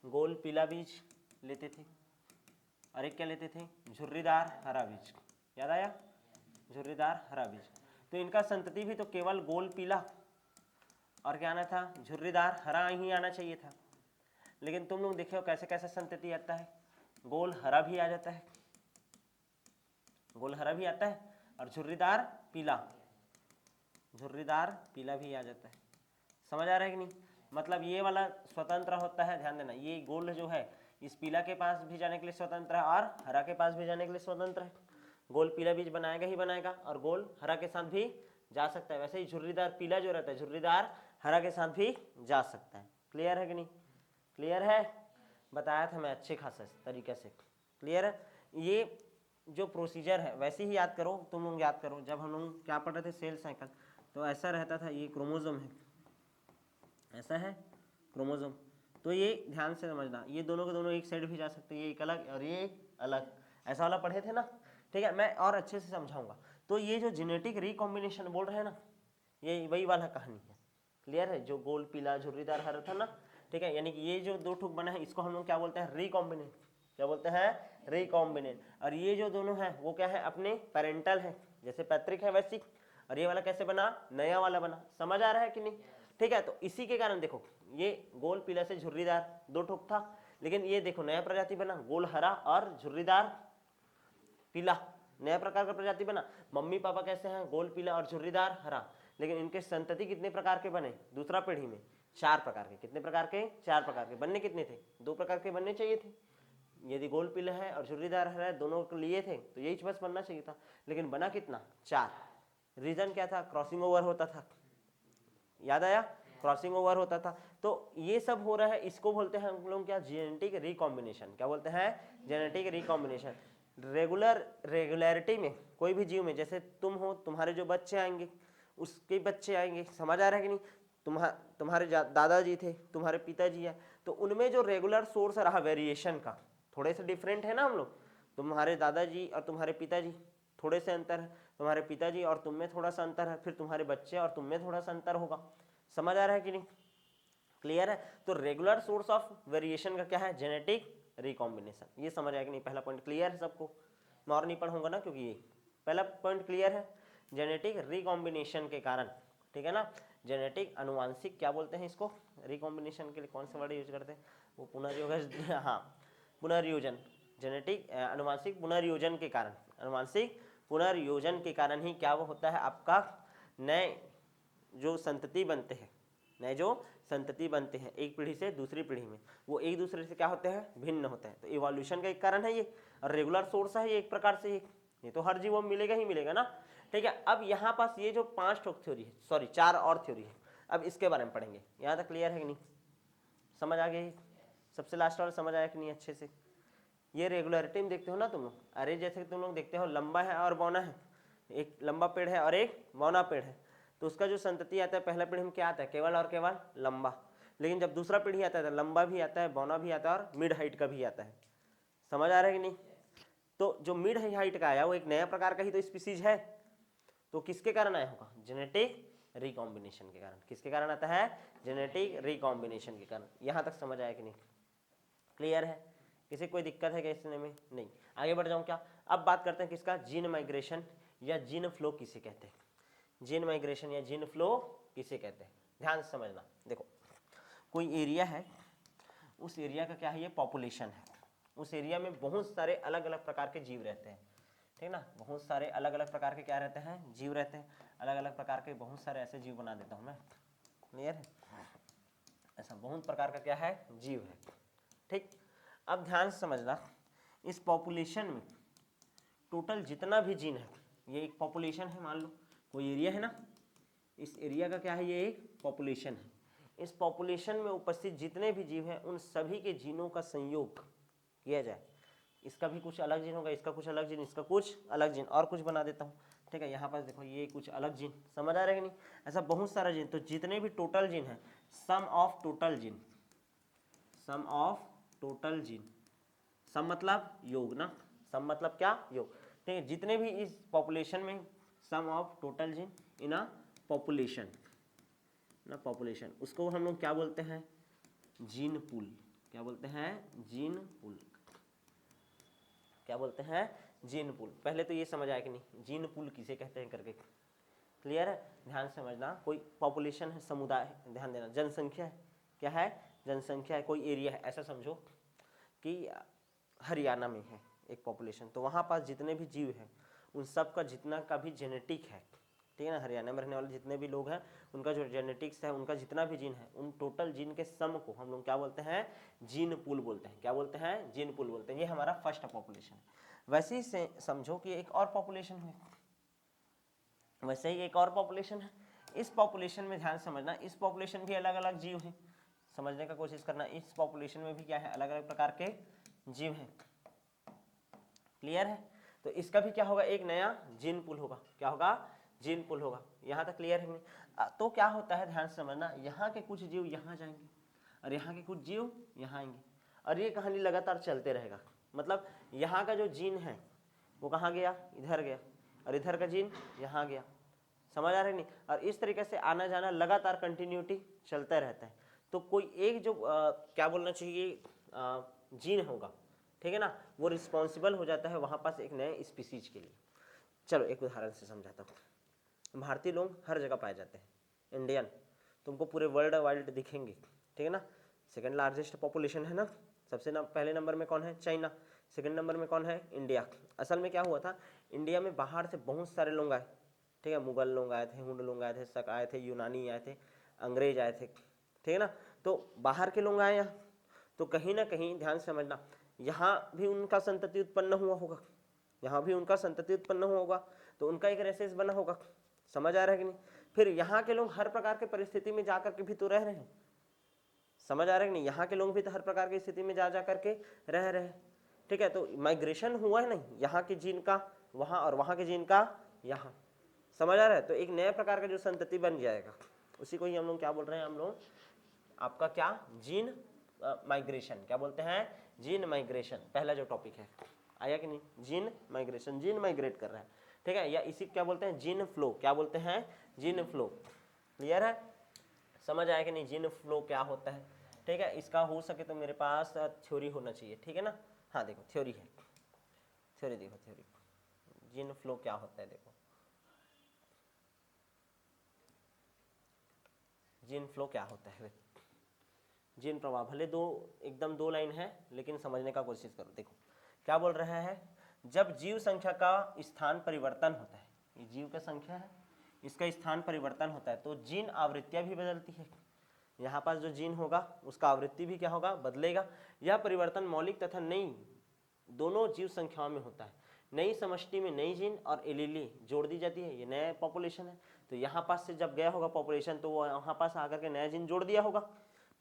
S1: गोल पीला बीज लेते थे और एक क्या लेते थे? झुर्रीदार हरा बीज, याद आया? झुर्रीदार हरा बीज। तो इनका संतति भी तो केवल गोल पीला और क्या आना था? झुर्रीदार हरा ही आना चाहिए था, लेकिन तुम लोग देखो कैसे कैसे संतति आता है, गोल हरा भी आ जाता है, गोल हरा भी आता है और झुर्रीदार पीला, झुर्रीदार पीला भी आ जाता है। समझ आ रहा है कि नहीं? मतलब ये वाला स्वतंत्र होता है, ध्यान देना, ये गोल जो है इस पीला के पास भी जाने के लिए स्वतंत्र है और हरा के पास भी जाने के लिए स्वतंत्र है। गोल पीला बीज बनाएगा ही बनाएगा और गोल हरा के साथ भी जा सकता है। वैसे ही झुर्रीदार पीला जो रहता है झुर्रीदार हरा के साथ भी जा सकता है। क्लियर है कि नहीं? क्लियर है? बताया था मैं अच्छे खासे तरीके से, क्लियर है। ये जो प्रोसीजर है वैसे ही याद करो, तुम लोग याद करो, जब हम लोग क्या पढ़ रहे थे? सेल साइकिल, तो ऐसा रहता था, ये क्रोमोसोम है, ऐसा है क्रोमोसोम। तो ये ध्यान से समझना, ये दोनों के दोनों एक साइड भी जा सकते हैं, ये एक अलग और ये अलग, ऐसा वाला पढ़े थे ना, ठीक है। मैं और अच्छे से समझाऊंगा। तो ये जो जेनेटिक रिकॉम्बिनेशन बोल रहे हैं ना, ये वही वाला कहानी है, क्लियर है। जो गोल पीला झुर्रीदार हरा था ना, ठीक है, यानी कि ये जो दो ठुक बना है इसको हम लोग क्या बोलते हैं? रिकॉम्बिनेट। क्या बोलते हैं? रिकॉम्बिनेट। और ये जो दोनों है वो क्या है? अपने पेरेंटल है, जैसे पैतृक है वैसी। और ये वाला कैसे बना? नया वाला बना। समझ आ रहा है कि नहीं? ठीक है, तो इसी के कारण देखो ये गोल पीला से झुर्रीदार दो ठुक था, लेकिन ये देखो नया प्रजाति बना, गोल हरा और झुर्रीदार पीला, नया प्रकार का प्रजाति बना। मम्मी पापा कैसे हैं? गोल पीला और झुर्रीदार हरा, लेकिन इनके संतति कितने प्रकार के बने? दूसरा पीढ़ी में 4 प्रकार के। कितने प्रकार के? 4 प्रकार के। बनने कितने थे? 2 प्रकार के बनने चाहिए थे। यदि गोल पीला है और झुर्रीदार हरा है, दोनों को लिए थे तो यही बस बनना चाहिए था, लेकिन बना कितना? 4। रीजन क्या था? क्रॉसिंग ओवर होता था, याद आया? क्रॉसिंग ओवर होता था। तो ये सब हो रहा है, इसको बोलते हैं हम लोग क्या? Genetic recombination. क्या बोलते हैं? Genetic recombination. रेगुलरिटी में कोई भी जीव में, जैसे तुम हो, तुम्हारे जो बच्चे आएंगे उसके बच्चे आएंगे, समझ आ रहा है कि नहीं? तुम्हारे दादाजी थे, तुम्हारे पिताजी है, तो उनमें जो रेगुलर सोर्स रहा वेरिएशन का, थोड़े से डिफरेंट है ना हम लोग। तुम्हारे दादाजी और तुम्हारे पिताजी थोड़े से अंतर है, तुम्हारे पिताजी और तुम में थोड़ा सा अंतर है, फिर तुम्हारे बच्चे और तुम में थोड़ा सा अंतर होगा। समझ आ रहा है कि नहीं? क्लियर है? तो रेगुलर सोर्स ऑफ वेरिएशन का क्या है? Genetic recombination. ये समझ आया कि नहीं? पहला पॉइंट क्लियर है सबको? मैं और नहीं पढ़ूंगा ना, क्योंकि ये पहला पॉइंट क्लियर है। जेनेटिक रिकॉम्बिनेशन के कारण, ठीक है ना, जेनेटिक अनुवांशिक क्या बोलते हैं इसको, रिकॉम्बिनेशन के लिए कौन सा वर्ड यूज करते हैं, वो पुनर्योजन, हाँ पुनर्योजन, जेनेटिक अनुवांशिक पुनर्योजन के कारण, अनुवांशिक पुनर्योजन के कारण ही क्या वो होता है आपका, नए जो संतति बनते हैं, नए जो संतति बनते हैं एक पीढ़ी से दूसरी पीढ़ी में, वो एक दूसरे से क्या होते हैं, भिन्न होते हैं। तो इवोल्यूशन का एक कारण है ये, और रेगुलर सोर्स है ये एक प्रकार से, ये तो हर जीवों में मिलेगा ही मिलेगा ना, ठीक है। अब यहाँ पास ये जो 5 ठोक थ्योरी है, सॉरी 4 और थ्योरी है, अब इसके बारे में पढ़ेंगे। यहाँ तक क्लियर है कि नहीं, समझ आ गई, सबसे लास्ट वाला समझ आया कि नहीं अच्छे से। ये रेगुलरिटी में देखते हो ना तुम लोग, अरे जैसे तुम लोग देखते हो लंबा है और बौना है, एक लंबा पेड़ है और एक बौना पेड़ है, तो उसका जो संतति आता है पहला पीढ़ी में क्या आता है, केवल और केवल लंबा। लेकिन जब दूसरा पीढ़ी आता है तो लंबा भी आता है, बौना भी आता है और मिड हाइट का भी आता है। समझ आ रहा है कि नहीं। तो जो मिड हाइट का आया वो एक नया प्रकार का ही तो स्पीसीज है, तो किसके कारण आया होगा, जेनेटिक रिकॉम्बिनेशन के कारण। किसके कारण आता है, जेनेटिक रिकॉम्बिनेशन के कारण। यहाँ तक समझ आया कि नहीं, क्लियर है, किसी कोई दिक्कत है क्या इसने में, नहीं। आगे बढ़ जाऊँ क्या, अब बात करते हैं किसका, जीन माइग्रेशन या जीन फ्लो किसे कहते हैं, जीन माइग्रेशन या जीन फ्लो किसे कहते हैं। ध्यान से समझना, देखो कोई एरिया है, उस एरिया का क्या है, ये पॉपुलेशन है, उस एरिया में बहुत सारे अलग अलग प्रकार के जीव रहते हैं, ठीक ना, बहुत सारे अलग अलग प्रकार के क्या रहते हैं, जीव रहते हैं, अलग अलग प्रकार के बहुत सारे ऐसे जीव बना देता हूँ मैं, क्लियर है, ऐसा बहुत प्रकार का क्या है, जीव है, ठीक। अब ध्यान से समझना, इस पॉपुलेशन में टोटल जितना भी जीन है, ये एक पॉपुलेशन है, मान लो कोई एरिया है ना, इस एरिया का क्या है, ये एक पॉपुलेशन है। इस पॉपुलेशन में उपस्थित जितने भी जीव हैं उन सभी के जीनों का संयोग किया जाए, इसका भी कुछ अलग जीन होगा, इसका कुछ अलग जीन, इसका कुछ अलग जीन, और कुछ बना देता हूँ, ठीक है। यहाँ पर देखो ये कुछ अलग जीन, समझ आ रहा है कि नहीं, ऐसा बहुत सारा जीन, तो जितने भी टोटल जीन है, sum of total gene, sum of total gene, sum मतलब योग ना, सम मतलब क्या, योग, ठीक है। जितने भी इस पॉपुलेशन में, sum of total gene in a population ना, पॉपुलेशन, उसको हम लोग क्या बोलते हैं, जीन पूल, क्या बोलते हैं, जीन पूल, क्या बोलते हैं, जीन पूल। पहले तो ये समझ आया कि नहीं, जीन पूल किसे कहते हैं करके, क्लियर है। ध्यान से समझना, कोई पॉपुलेशन है, समुदाय है, ध्यान देना, जनसंख्या है, क्या है, जनसंख्या है, कोई एरिया है, ऐसा समझो कि हरियाणा में है एक पॉपुलेशन, तो वहाँ पास जितने भी जीव हैं उन सब का जितना का भी जेनेटिक है, ठीक है ना, हरियाणा में रहने वाले जितने भी लोग हैं उनका जो जेनेटिक्स है, उनका जितना भी जीन है, उन टोटल जीन के सम को हम लोग क्या बोलते हैं, जीन पूल बोलते हैं। क्या बोलते हैं, जीन पूल बोलते हैं। ये हमारा फर्स्ट पॉपुलेशन है। वैसे ही से समझो कि एक और पॉपुलेशन है, वैसे ही एक और पॉपुलेशन है, इस पॉपुलेशन में ध्यान समझना, इस पॉपुलेशन भी अलग अलग जीव हैं, समझने का कोशिश करना, इस पॉपुलेशन में भी क्या है, अलग अलग प्रकार के जीव हैं, क्लियर है। तो इसका भी क्या होगा, एक नया जीन पूल होगा, क्या होगा, जीन पूल होगा। यहाँ तक क्लियर है नहीं। तो क्या होता है, ध्यान से समझना, यहाँ के कुछ जीव यहाँ जाएंगे और यहाँ के कुछ जीव यहाँ आएंगे, और ये कहानी लगातार चलते रहेगा। मतलब यहाँ का जो जीन है वो कहाँ गया, इधर गया, और इधर का जीन यहाँ गया, समझ आ रहा है नहीं। और इस तरीके से आना जाना लगातार कंटिन्यूटी चलता रहता है। तो कोई एक जो क्या बोलना चाहिए, जीन होगा, ठीक है ना, वो रिस्पॉन्सिबल हो जाता है वहाँ पास एक नए स्पीसीज के लिए। चलो एक उदाहरण से समझाता हूँ। भारतीय लोग हर जगह पाए जाते हैं, इंडियन तुमको पूरे वर्ल्ड वाइड दिखेंगे, ठीक है ना। सेकंड लार्जेस्ट पॉपुलेशन है ना, सबसे पहले नंबर में कौन है, चाइना, सेकंड नंबर में कौन है, इंडिया। असल में क्या हुआ था, इंडिया में बाहर से बहुत सारे लोग आए, ठीक है, मुगल लोग आए थे, हुंड लोग आए थे, शक आए थे, यूनानी आए थे, अंग्रेज आए थे, ठीक है ना। तो बाहर के लोग आए यहाँ, तो कहीं ना कहीं ध्यान से समझना, यहाँ भी उनका संतति उत्पन्न हुआ होगा, यहाँ भी उनका संतति उत्पन्न हुआ होगा, तो उनका एक रेसेस बना होगा, समझ आ रहा है कि नहीं। फिर यहाँ के लोग हर प्रकार के परिस्थिति में जाकर के भी तो रह रहे हैं, समझ आ रहा है कि नहीं। यहाँ के लोग भी तो हर प्रकार की स्थिति में जा करके रह रहे हैं, ठीक है। तो माइग्रेशन हुआ है नहीं, यहाँ के जीन का वहाँ और वहाँ के जीन का यहाँ, समझ आ रहा है। तो एक नया प्रकार का जो संतति बन जाएगा, उसी को ही हम लोग क्या बोल रहे हैं, हम लोग आपका क्या, जीन माइग्रेशन, क्या बोलते हैं, जीन माइग्रेशन। पहला जो टॉपिक है आया कि नहीं, जीन माइग्रेशन, जीन माइग्रेट कर रहा है, ठीक है। या इसी क्या बोलते हैं, जीन फ्लो, क्या बोलते हैं, जीन फ्लो। क्लियर है, समझ आया कि नहीं, जीन फ्लो क्या होता है, ठीक है। इसका हो सके तो मेरे पास थ्योरी होना चाहिए, ठीक है ना। हाँ देखो थ्योरी है, थ्योरी देखो, थ्योरी जीन फ्लो क्या होता है, देखो जीन फ्लो क्या होता है, जीन प्रवाह। भले एकदम दो लाइन है लेकिन समझने का कोशिश करो। देखो क्या बोल रहा है, जब जीव संख्या का स्थान परिवर्तन होता है, ये जीव का संख्या है, इसका स्थान परिवर्तन होता है तो जीन आवृत्तियां भी बदलती है। यहाँ पास जो जीन होगा उसका आवृत्ति भी क्या होगा, बदलेगा। यह परिवर्तन मौलिक तथा नई दोनों जीव संख्याओं में होता है। नई समष्टि में नई जीन और एलीली जोड़ दी जाती है, ये नया पॉपुलेशन है, तो यहाँ पास से जब गया होगा पॉपुलेशन तो वो यहाँ पास आकर के नया जीन जोड़ दिया होगा।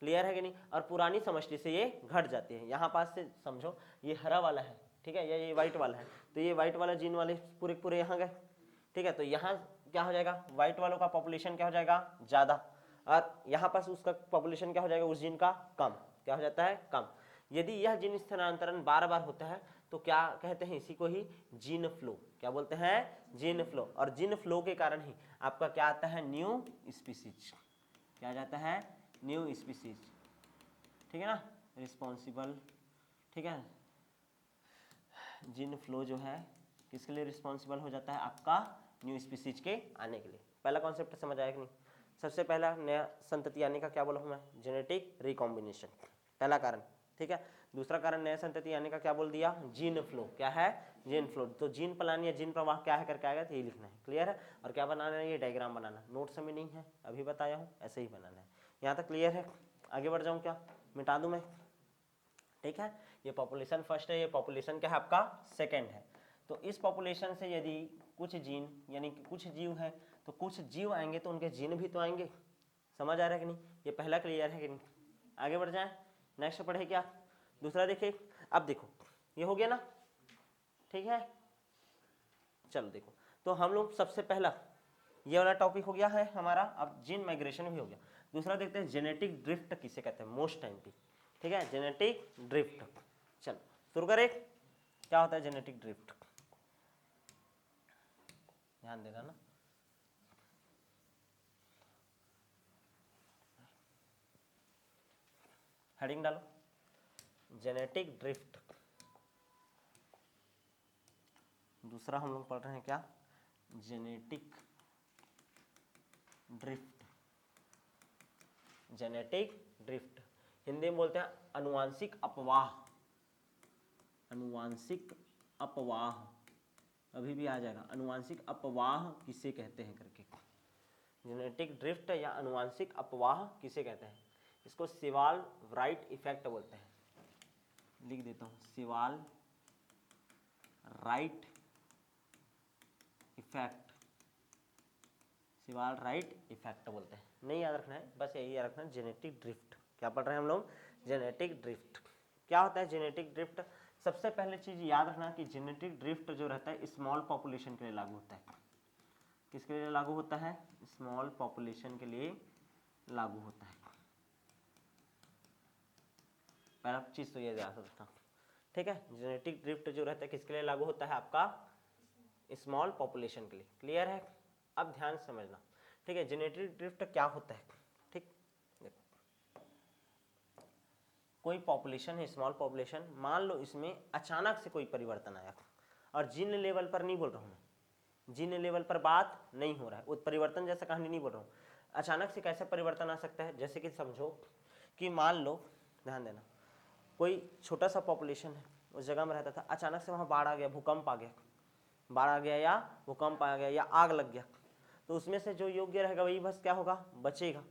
S1: क्लियर है कि नहीं। और पुरानी समष्टि से ये घट जाती है। यहाँ पास से समझो ये हरा वाला है, ठीक है, या ये व्हाइट वाला है, तो ये व्हाइट वाला जीन वाले पूरे पूरे यहाँ गए, ठीक है, तो यहाँ क्या हो जाएगा, व्हाइट वालों का पॉपुलेशन क्या हो जाएगा, ज़्यादा, और यहाँ पास उसका पॉपुलेशन क्या हो जाएगा, उस जीन का कम, क्या हो जाता है, कम। यदि यह जीन स्थानांतरण बार बार होता है तो क्या कहते हैं, इसी को ही जीन फ्लो, क्या बोलते हैं, जीन फ्लो। और जीन फ्लो के कारण ही आपका क्या आता है, न्यू स्पीसीज, क्या आ जाता है, न्यू स्पीसीज, ठीक है ना, रिस्पॉन्सिबल, ठीक है। जीन फ्लो जो है किसके लिए रिस्पॉन्सिबल हो जाता है, आपका न्यू स्पीसीज के आने के लिए। पहला कॉन्सेप्ट समझ आया कि नहीं। सबसे पहला नया संतति आने का क्या बोला हूँ मैं, जेनेटिक रिकॉम्बिनेशन, पहला कारण, ठीक है। दूसरा कारण नया संतति आने का क्या बोल दिया, जीन फ्लो, क्या है, जीन फ्लो। तो जीन पलायन या जीन प्रवाह क्या है करके आएगा तो ये लिखना है, क्लियर है। और क्या बनाना है, ये डायग्राम बनाना, नोट्स में नहीं है, अभी बताया हूँ, ऐसे ही बनाना है। यहाँ तक क्लियर है। आगे बढ़ जाऊँ क्या, मिटा दूँ मैं, ठीक है। ये पॉपुलेशन फर्स्ट है, ये पॉपुलेशन क्या है आपका सेकंड है। तो इस पॉपुलेशन से यदि कुछ जीन यानी कि कुछ जीव है तो कुछ जीव आएंगे तो उनके जीन भी तो आएंगे। समझ आ रहा है कि नहीं, ये पहला क्लियर है कि नहीं। आगे बढ़ जाए, नेक्स्ट पढ़े क्या, दूसरा देखिए। अब देखो ये हो गया ना, ठीक है। चलो देखो, तो हम लोग सबसे पहला ये वाला टॉपिक हो गया है हमारा। अब जीन माइग्रेशन भी हो गया। दूसरा देखते हैं जेनेटिक ड्रिफ्ट किसे कहते हैं, मोस्ट टाइम पे, ठीक है, जेनेटिक ड्रिफ्ट। चलो शुरू करें, क्या होता है जेनेटिक ड्रिफ्ट, ध्यान देना ना। हेडिंग डालो, जेनेटिक ड्रिफ्ट। दूसरा हम लोग पढ़ रहे हैं क्या, genetic drift, genetic drift Hindi में बोलते हैं अनुवांशिक अपवाह, अनुवांशिक अपवाह, अभी भी आ जाएगा, अनुवांशिक अपवाह किसे कहते हैं करके। जेनेटिक ड्रिफ्ट या अनुवांशिक अपवाह किसे कहते हैं, इसको सीवाल राइट इफेक्ट बोलते हैं। लिख देता हूँ, Sewall Wright effect, Sewall Wright effect बोलते हैं। नहीं याद रखना है, बस यही याद रखना है, जेनेटिक ड्रिफ्ट। क्या पढ़ रहे हैं हम लोग, जेनेटिक ड्रिफ्ट। क्या होता है जेनेटिक ड्रिफ्ट, सबसे पहले चीज याद रखना कि जेनेटिक ड्रिफ्ट जो रहता है स्मॉल पॉपुलेशन के लिए लागू होता है। किसके लिए लागू होता है, स्मॉल पॉपुलेशन के लिए लागू होता है। पहला चीज तो ये याद रखना, ठीक है। जेनेटिक ड्रिफ्ट जो रहता है किसके लिए लागू होता है, आपका स्मॉल पॉपुलेशन के लिए, क्लियर है। अब ध्यान से समझना, ठीक है। जेनेटिक ड्रिफ्ट क्या होता है, ठीक, देखो कोई पॉपुलेशन है, स्मॉल पॉपुलेशन, मान लो इसमें अचानक से कोई परिवर्तन आया, और जीन लेवल पर नहीं बोल रहा हूँ मैं, जीन लेवल पर बात नहीं हो रहा है, उत्परिवर्तन जैसा कहानी नहीं बोल रहा हूँ। अचानक से कैसे परिवर्तन आ सकता है, जैसे कि समझो कि मान लो, ध्यान देना, कोई छोटा सा पॉपुलेशन है, उस जगह में रहता था, अचानक से वहाँ बाढ़ आ गया, भूकंप आ गया, बाढ़ आ गया या भूकंप आ गया या आग लग गया, तो उसमें से जो योग्य रहेगा वही बस क्या होगा, बचेगा,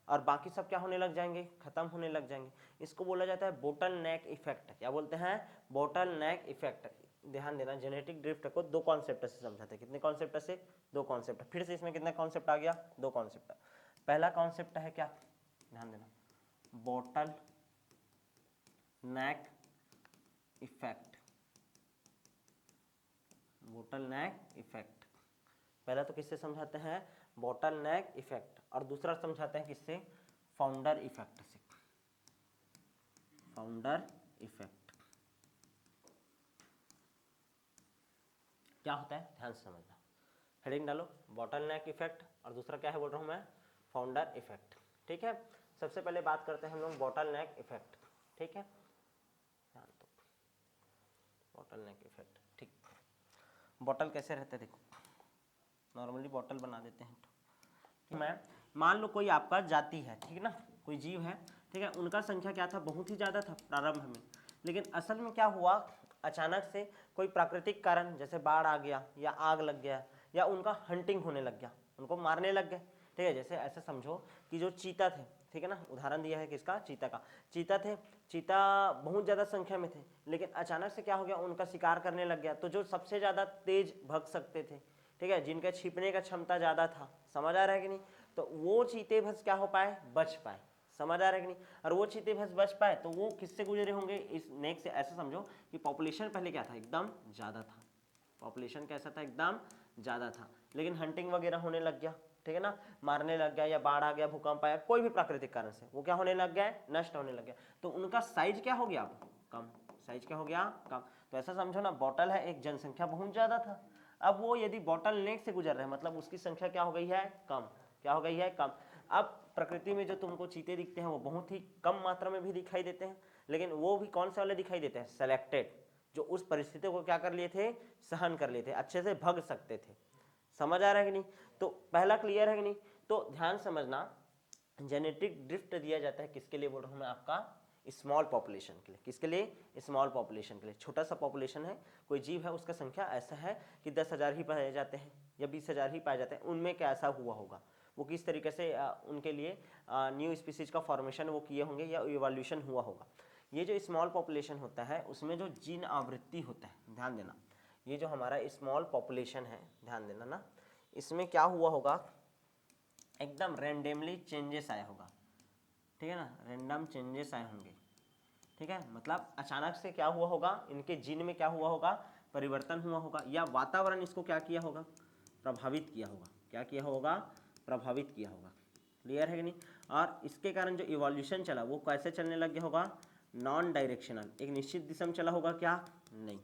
S1: और बाकी सब क्या होने लग जाएंगे, खत्म होने लग जाएंगे। इसको बोला जाता है बोटल नेक इफेक्ट। क्या बोलते हैं, बोटल नेक इफेक्ट। ध्यान देना, जेनेटिक ड्रिफ्ट को दो कॉन्सेप्ट से समझाते हैं। कितने कॉन्सेप्ट से, दो कॉन्सेप्ट। फिर से इसमें कितने कॉन्सेप्ट आ गया, दो कॉन्सेप्ट। पहला कॉन्सेप्ट है क्या, ध्यान देना, बोटल नेक इफेक्ट, बोटल नेक इफेक्ट। पहला तो किससे समझाते हैं, बोटल नेक इफेक्ट, और दूसरा समझाते हैं किससे, फाउंडर इफेक्ट से, फाउंडर इफेक्ट। क्या होता है ध्यान से समझना, हेडिंग डालो, बोटल नेक इफेक्ट, और दूसरा क्या है बोल रहा हूं मैं, फाउंडर इफेक्ट, ठीक है। सबसे पहले बात करते हैं हम लोग बोटल नेक इफेक्ट, ठीक है, ध्यान दो, बोटल नेक इफेक्ट, ठीक। बोतल कैसे रहते हैं, देखो नॉर्मली बोतल बना देते हैं, तो मैं मान लो कोई आपका जाति है, ठीक है ना, कोई जीव है, ठीक है, उनका संख्या क्या था, बहुत ही ज़्यादा था प्रारंभ में, लेकिन असल में क्या हुआ, अचानक से कोई प्राकृतिक कारण जैसे बाढ़ आ गया या आग लग गया या उनका हंटिंग होने लग गया, उनको मारने लग गए, ठीक है। जैसे ऐसे समझो कि जो चीता थे, ठीक है ना, उदाहरण दिया है किसका, चीता का। चीता थे, चीता बहुत ज़्यादा संख्या में थे, लेकिन अचानक से क्या हो गया, उनका शिकार करने लग गया, तो जो सबसे ज़्यादा तेज भग सकते थे, ठीक है, जिनका छिपने का क्षमता ज़्यादा था, समझ आ रहा है कि नहीं, तो वो चीते भस क्या हो पाए, बच पाए, समझ आ रहा है कि नहीं। और वो चीते भस बच पाए तो वो किससे गुजरे होंगे, इस नेक से। ऐसे समझो कि पॉपुलेशन पहले क्या था, एकदम ज़्यादा था, पॉपुलेशन कैसा था, एकदम ज़्यादा था, लेकिन हंटिंग वगैरह होने लग गया, ठीक है ना, मारने लग गया, या बाढ़ आ गया, भूकंप आया, कोई भी प्राकृतिक कारण से वो क्या होने लग गया, नष्ट होने लग गया, तो उनका साइज क्या हो गया, अब कम, साइज क्या हो गया, कम। तो ऐसा समझो ना, बॉटल है, एक जनसंख्या बहुत ज़्यादा था, अब वो यदि बॉटल नेक से गुजर रहे हैं, मतलब उसकी संख्या क्या हो गई है, कम, क्या हो गई है, कम। अब प्रकृति में जो तुमको चीते दिखते हैं वो बहुत ही कम मात्रा में भी दिखाई देते हैं, लेकिन वो भी कौन से वाले दिखाई देते हैं, सेलेक्टेड, जो उस परिस्थिति को क्या कर लिए थे, सहन कर लिए थे, अच्छे से भग सकते थे, समझ आ रहा है कि नहीं। तो पहला क्लियर है कि नहीं। तो ध्यान समझना, जेनेटिक ड्रिफ्ट दिया जाता है किसके लिए बोल रहा हूँ मैं, आपका स्मॉल पॉपुलेशन के लिए। किसके लिए, स्मॉल पॉपुलेशन के लिए। छोटा सा पॉपुलेशन है, कोई जीव है, उसका संख्या ऐसा है कि 10,000 ही पाए जाते हैं या 20,000 ही पाए जाते हैं, उनमें क्या ऐसा हुआ होगा, वो किस तरीके से उनके लिए न्यू स्पीसीज का फॉर्मेशन वो किए होंगे या इवोल्यूशन हुआ होगा। ये जो स्मॉल पॉपुलेशन होता है उसमें जो जीन आवृत्ति होता है, ध्यान देना, ये जो हमारा स्मॉल पॉपुलेशन है, ध्यान देना ना, इसमें क्या हुआ होगा, एकदम रैंडमली चेंजेस आया होगा, ठीक है ना, रैंडम चेंजेस आए होंगे, ठीक है, मतलब अचानक से क्या हुआ होगा, इनके जीन में क्या हुआ होगा, परिवर्तन हुआ होगा, या वातावरण इसको क्या किया होगा, प्रभावित किया होगा, क्या किया होगा, प्रभावित किया होगा। क्लियर है कि नहीं। और इसके कारण जो इवोल्यूशन चला वो कैसे चलने लग गया होगा, नॉन डायरेक्शनल, एक निश्चित दिशा में चला होगा क्या, नहीं,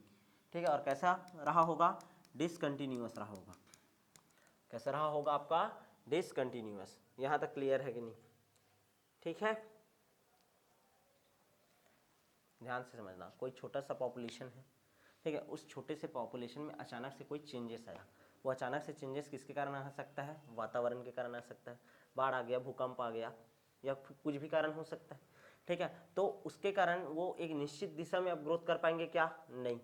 S1: ठीक है। और कैसा रहा होगा, डिसकंटिन्यूअस रहा होगा, कैसा रहा होगा आपका, डिसकंटिन्यूअस। यहाँ तक क्लियर है कि नहीं, ठीक है। ध्यान से समझना, कोई छोटा सा पॉपुलेशन है, ठीक है, उस छोटे से पॉपुलेशन में अचानक से कोई चेंजेस आया, वो अचानक से चेंजेस किसके कारण आ सकता है, वातावरण के कारण आ सकता है, बाढ़ आ गया, भूकंप आ गया, या कुछ भी कारण हो सकता है, ठीक है। तो उसके कारण वो एक निश्चित दिशा में अब ग्रोथ कर पाएंगे क्या, नहीं,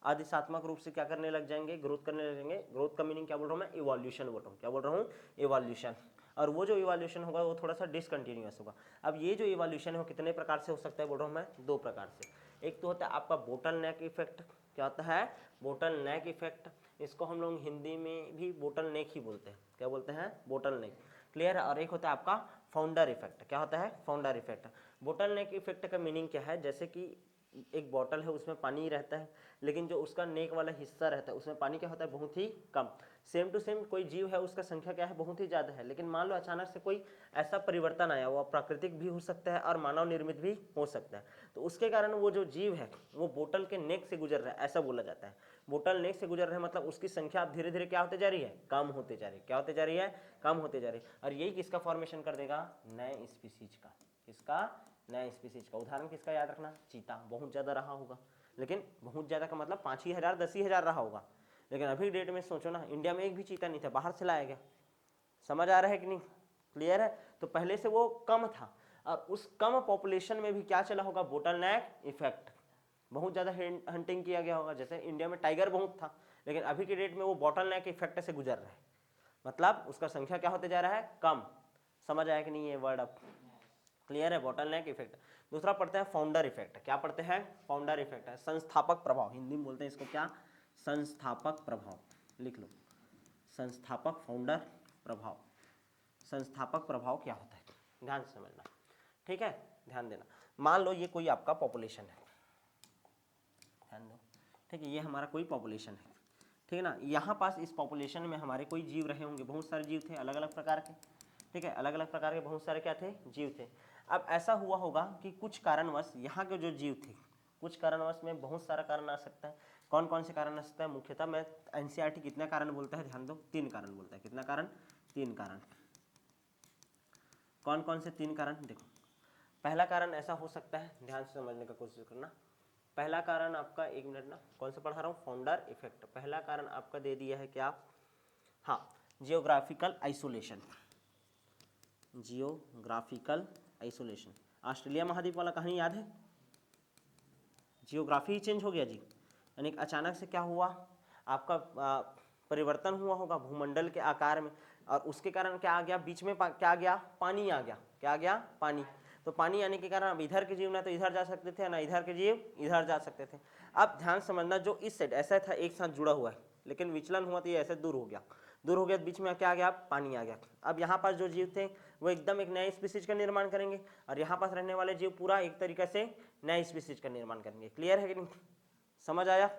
S1: आदिशात्मक रूप से क्या करने लग जाएंगे, ग्रोथ करने लग जाएंगे। ग्रोथ का मीनिंग क्या बोल रहा हूँ मैं, इवोल्यूशन बोल रहा हूँ, क्या बोल रहा हूँ, इवोल्यूशन। और वो जो इवोल्यूशन होगा वो थोड़ा सा डिसकंटिन्यूअस होगा। अब ये जो इवोल्यूशन है वो कितने प्रकार से हो सकता है बोल रहा हूँ मैं, दो प्रकार से। एक तो होता है आपका बोटल नेक इफेक्ट, क्या होता है, बोटल नेक इफेक्ट, इसको हम लोग हिंदी में भी बोटल नेक ही बोलते हैं, क्या बोलते हैं, बोटल नेक, क्लियर है। और एक होता है आपका फाउंडर इफेक्ट, क्या होता है, फाउंडर इफेक्ट। बोटल नेक इफेक्ट का मीनिंग क्या है, जैसे कि एक बॉटल है उसमें पानी रहता है, लेकिन जो उसका नेक वाला हिस्सा रहता है उसमें पानी क्या होता है, बहुत ही कम। सेम टू सेम कोई जीव है, उसका संख्या क्या है, बहुत ही ज़्यादा है, लेकिन मान लो अचानक से कोई ऐसा परिवर्तन आया, वो प्राकृतिक भी हो सकता है और मानव निर्मित भी हो सकता है, तो उसके कारण वो जो जीव है वो बोतल के नेक से गुजर रहा है, ऐसा बोला जाता है। बोतल नेक से गुजर रहा है मतलब उसकी संख्या अब धीरे धीरे क्या होते जा रही है, कम होते जा रही है, क्या होते जा रही है, कम होते जा रही है। और यही किसका फॉर्मेशन कर देगा, नए स्पीसीज का, किसका, नए स्पीसीज का। उदाहरण किसका याद रखना, चीता, बहुत ज़्यादा रहा होगा, लेकिन बहुत ज़्यादा का मतलब 5 ही हज़ार 10 ही हज़ार रहा होगा, लेकिन अभी डेट में सोचो ना, इंडिया में एक भी चीता नहीं था, बाहर से लाया गया, समझ आ रहा है कि नहीं, क्लियर है। तो पहले से वो कम था, और उस कम पॉपुलेशन में भी क्या चला होगा, बोटल नेक इफेक्ट, बहुत ज़्यादा हंटिंग किया गया होगा। जैसे इंडिया में टाइगर बहुत था, लेकिन अभी के डेट में वो बोटल नेक इफेक्ट से गुजर रहा है, मतलब उसका संख्या क्या होते जा रहा है, कम। समझ आया कि नहीं ये वर्ड अब, क्लियर है, बोटल नेक इफेक्ट। दूसरा पढ़ते हैं फाउंडर इफेक्ट, क्या पढ़ते हैं, फाउंडर इफेक्ट है संस्थापक प्रभाव, हिंदी में बोलते हैं इसको क्या, संस्थापक प्रभाव, लिख लो, संस्थापक, फाउंडर प्रभाव। संस्थापक प्रभाव क्या होता है, ध्यान से समझना, ठीक है, ध्यान देना। मान लो ये कोई आपका पॉपुलेशन है, ध्यान दो, ठीक है, ये हमारा कोई पॉपुलेशन है, ठीक है ना। यहाँ पास इस पॉपुलेशन में हमारे कोई जीव रहे होंगे, बहुत सारे जीव थे अलग अलग प्रकार के, ठीक है, अलग अलग प्रकार के बहुत सारे क्या थे, जीव थे। अब ऐसा हुआ होगा कि कुछ कारणवश यहाँ के जो जीव थे, कुछ कारणवश में बहुत सारा कारण आ सकता है। कौन कौन से कारण आ सकता है, मुख्यतः मैं एनसीईआरटी कितना कारण बोलता है, ध्यान दो, 3 कारण बोलता है, कितना कारण, 3 कारण। कौन कौन से 3 कारण, देखो, पहला कारण ऐसा हो सकता है, ध्यान से समझने का कोशिश करना। पहला कारण आपका, एक मिनट ना, कौन सा पढ़ा रहा हूँ, फाउंडर इफेक्ट। पहला कारण आपका दे दिया है क्या, हाँ, geographical isolation, geographical isolation. Australia महाद्वीप वाला कहानी याद है, जियोग्राफी ही चेंज हो गया जी, यानी अचानक से क्या हुआ, आपका परिवर्तन हुआ होगा भूमंडल के आकार में, और उसके कारण क्या आ गया बीच में, क्या आ गया, पानी आ गया। क्या आ गया, पानी। तो पानी आने के कारण अब इधर के जीव ना तो इधर जा सकते थे, ना इधर के जीव इधर जा सकते थे। अब ध्यान समझना, जो इस साइड ऐसा था एक साथ जुड़ा हुआ है, लेकिन विचलन हुआ तो ये ऐसे दूर हो गया, दूर हो गया तो बीच में क्या आ गया, पानी आ गया। अब यहाँ पर जो जीव थे वो एकदम एक नए स्पीसीज का निर्माण करेंगे, और यहाँ पास रहने वाले जीव पूरा एक तरीके से नए स्पीसीज का निर्माण करेंगे। क्लियर है कि नहीं, समझ आया?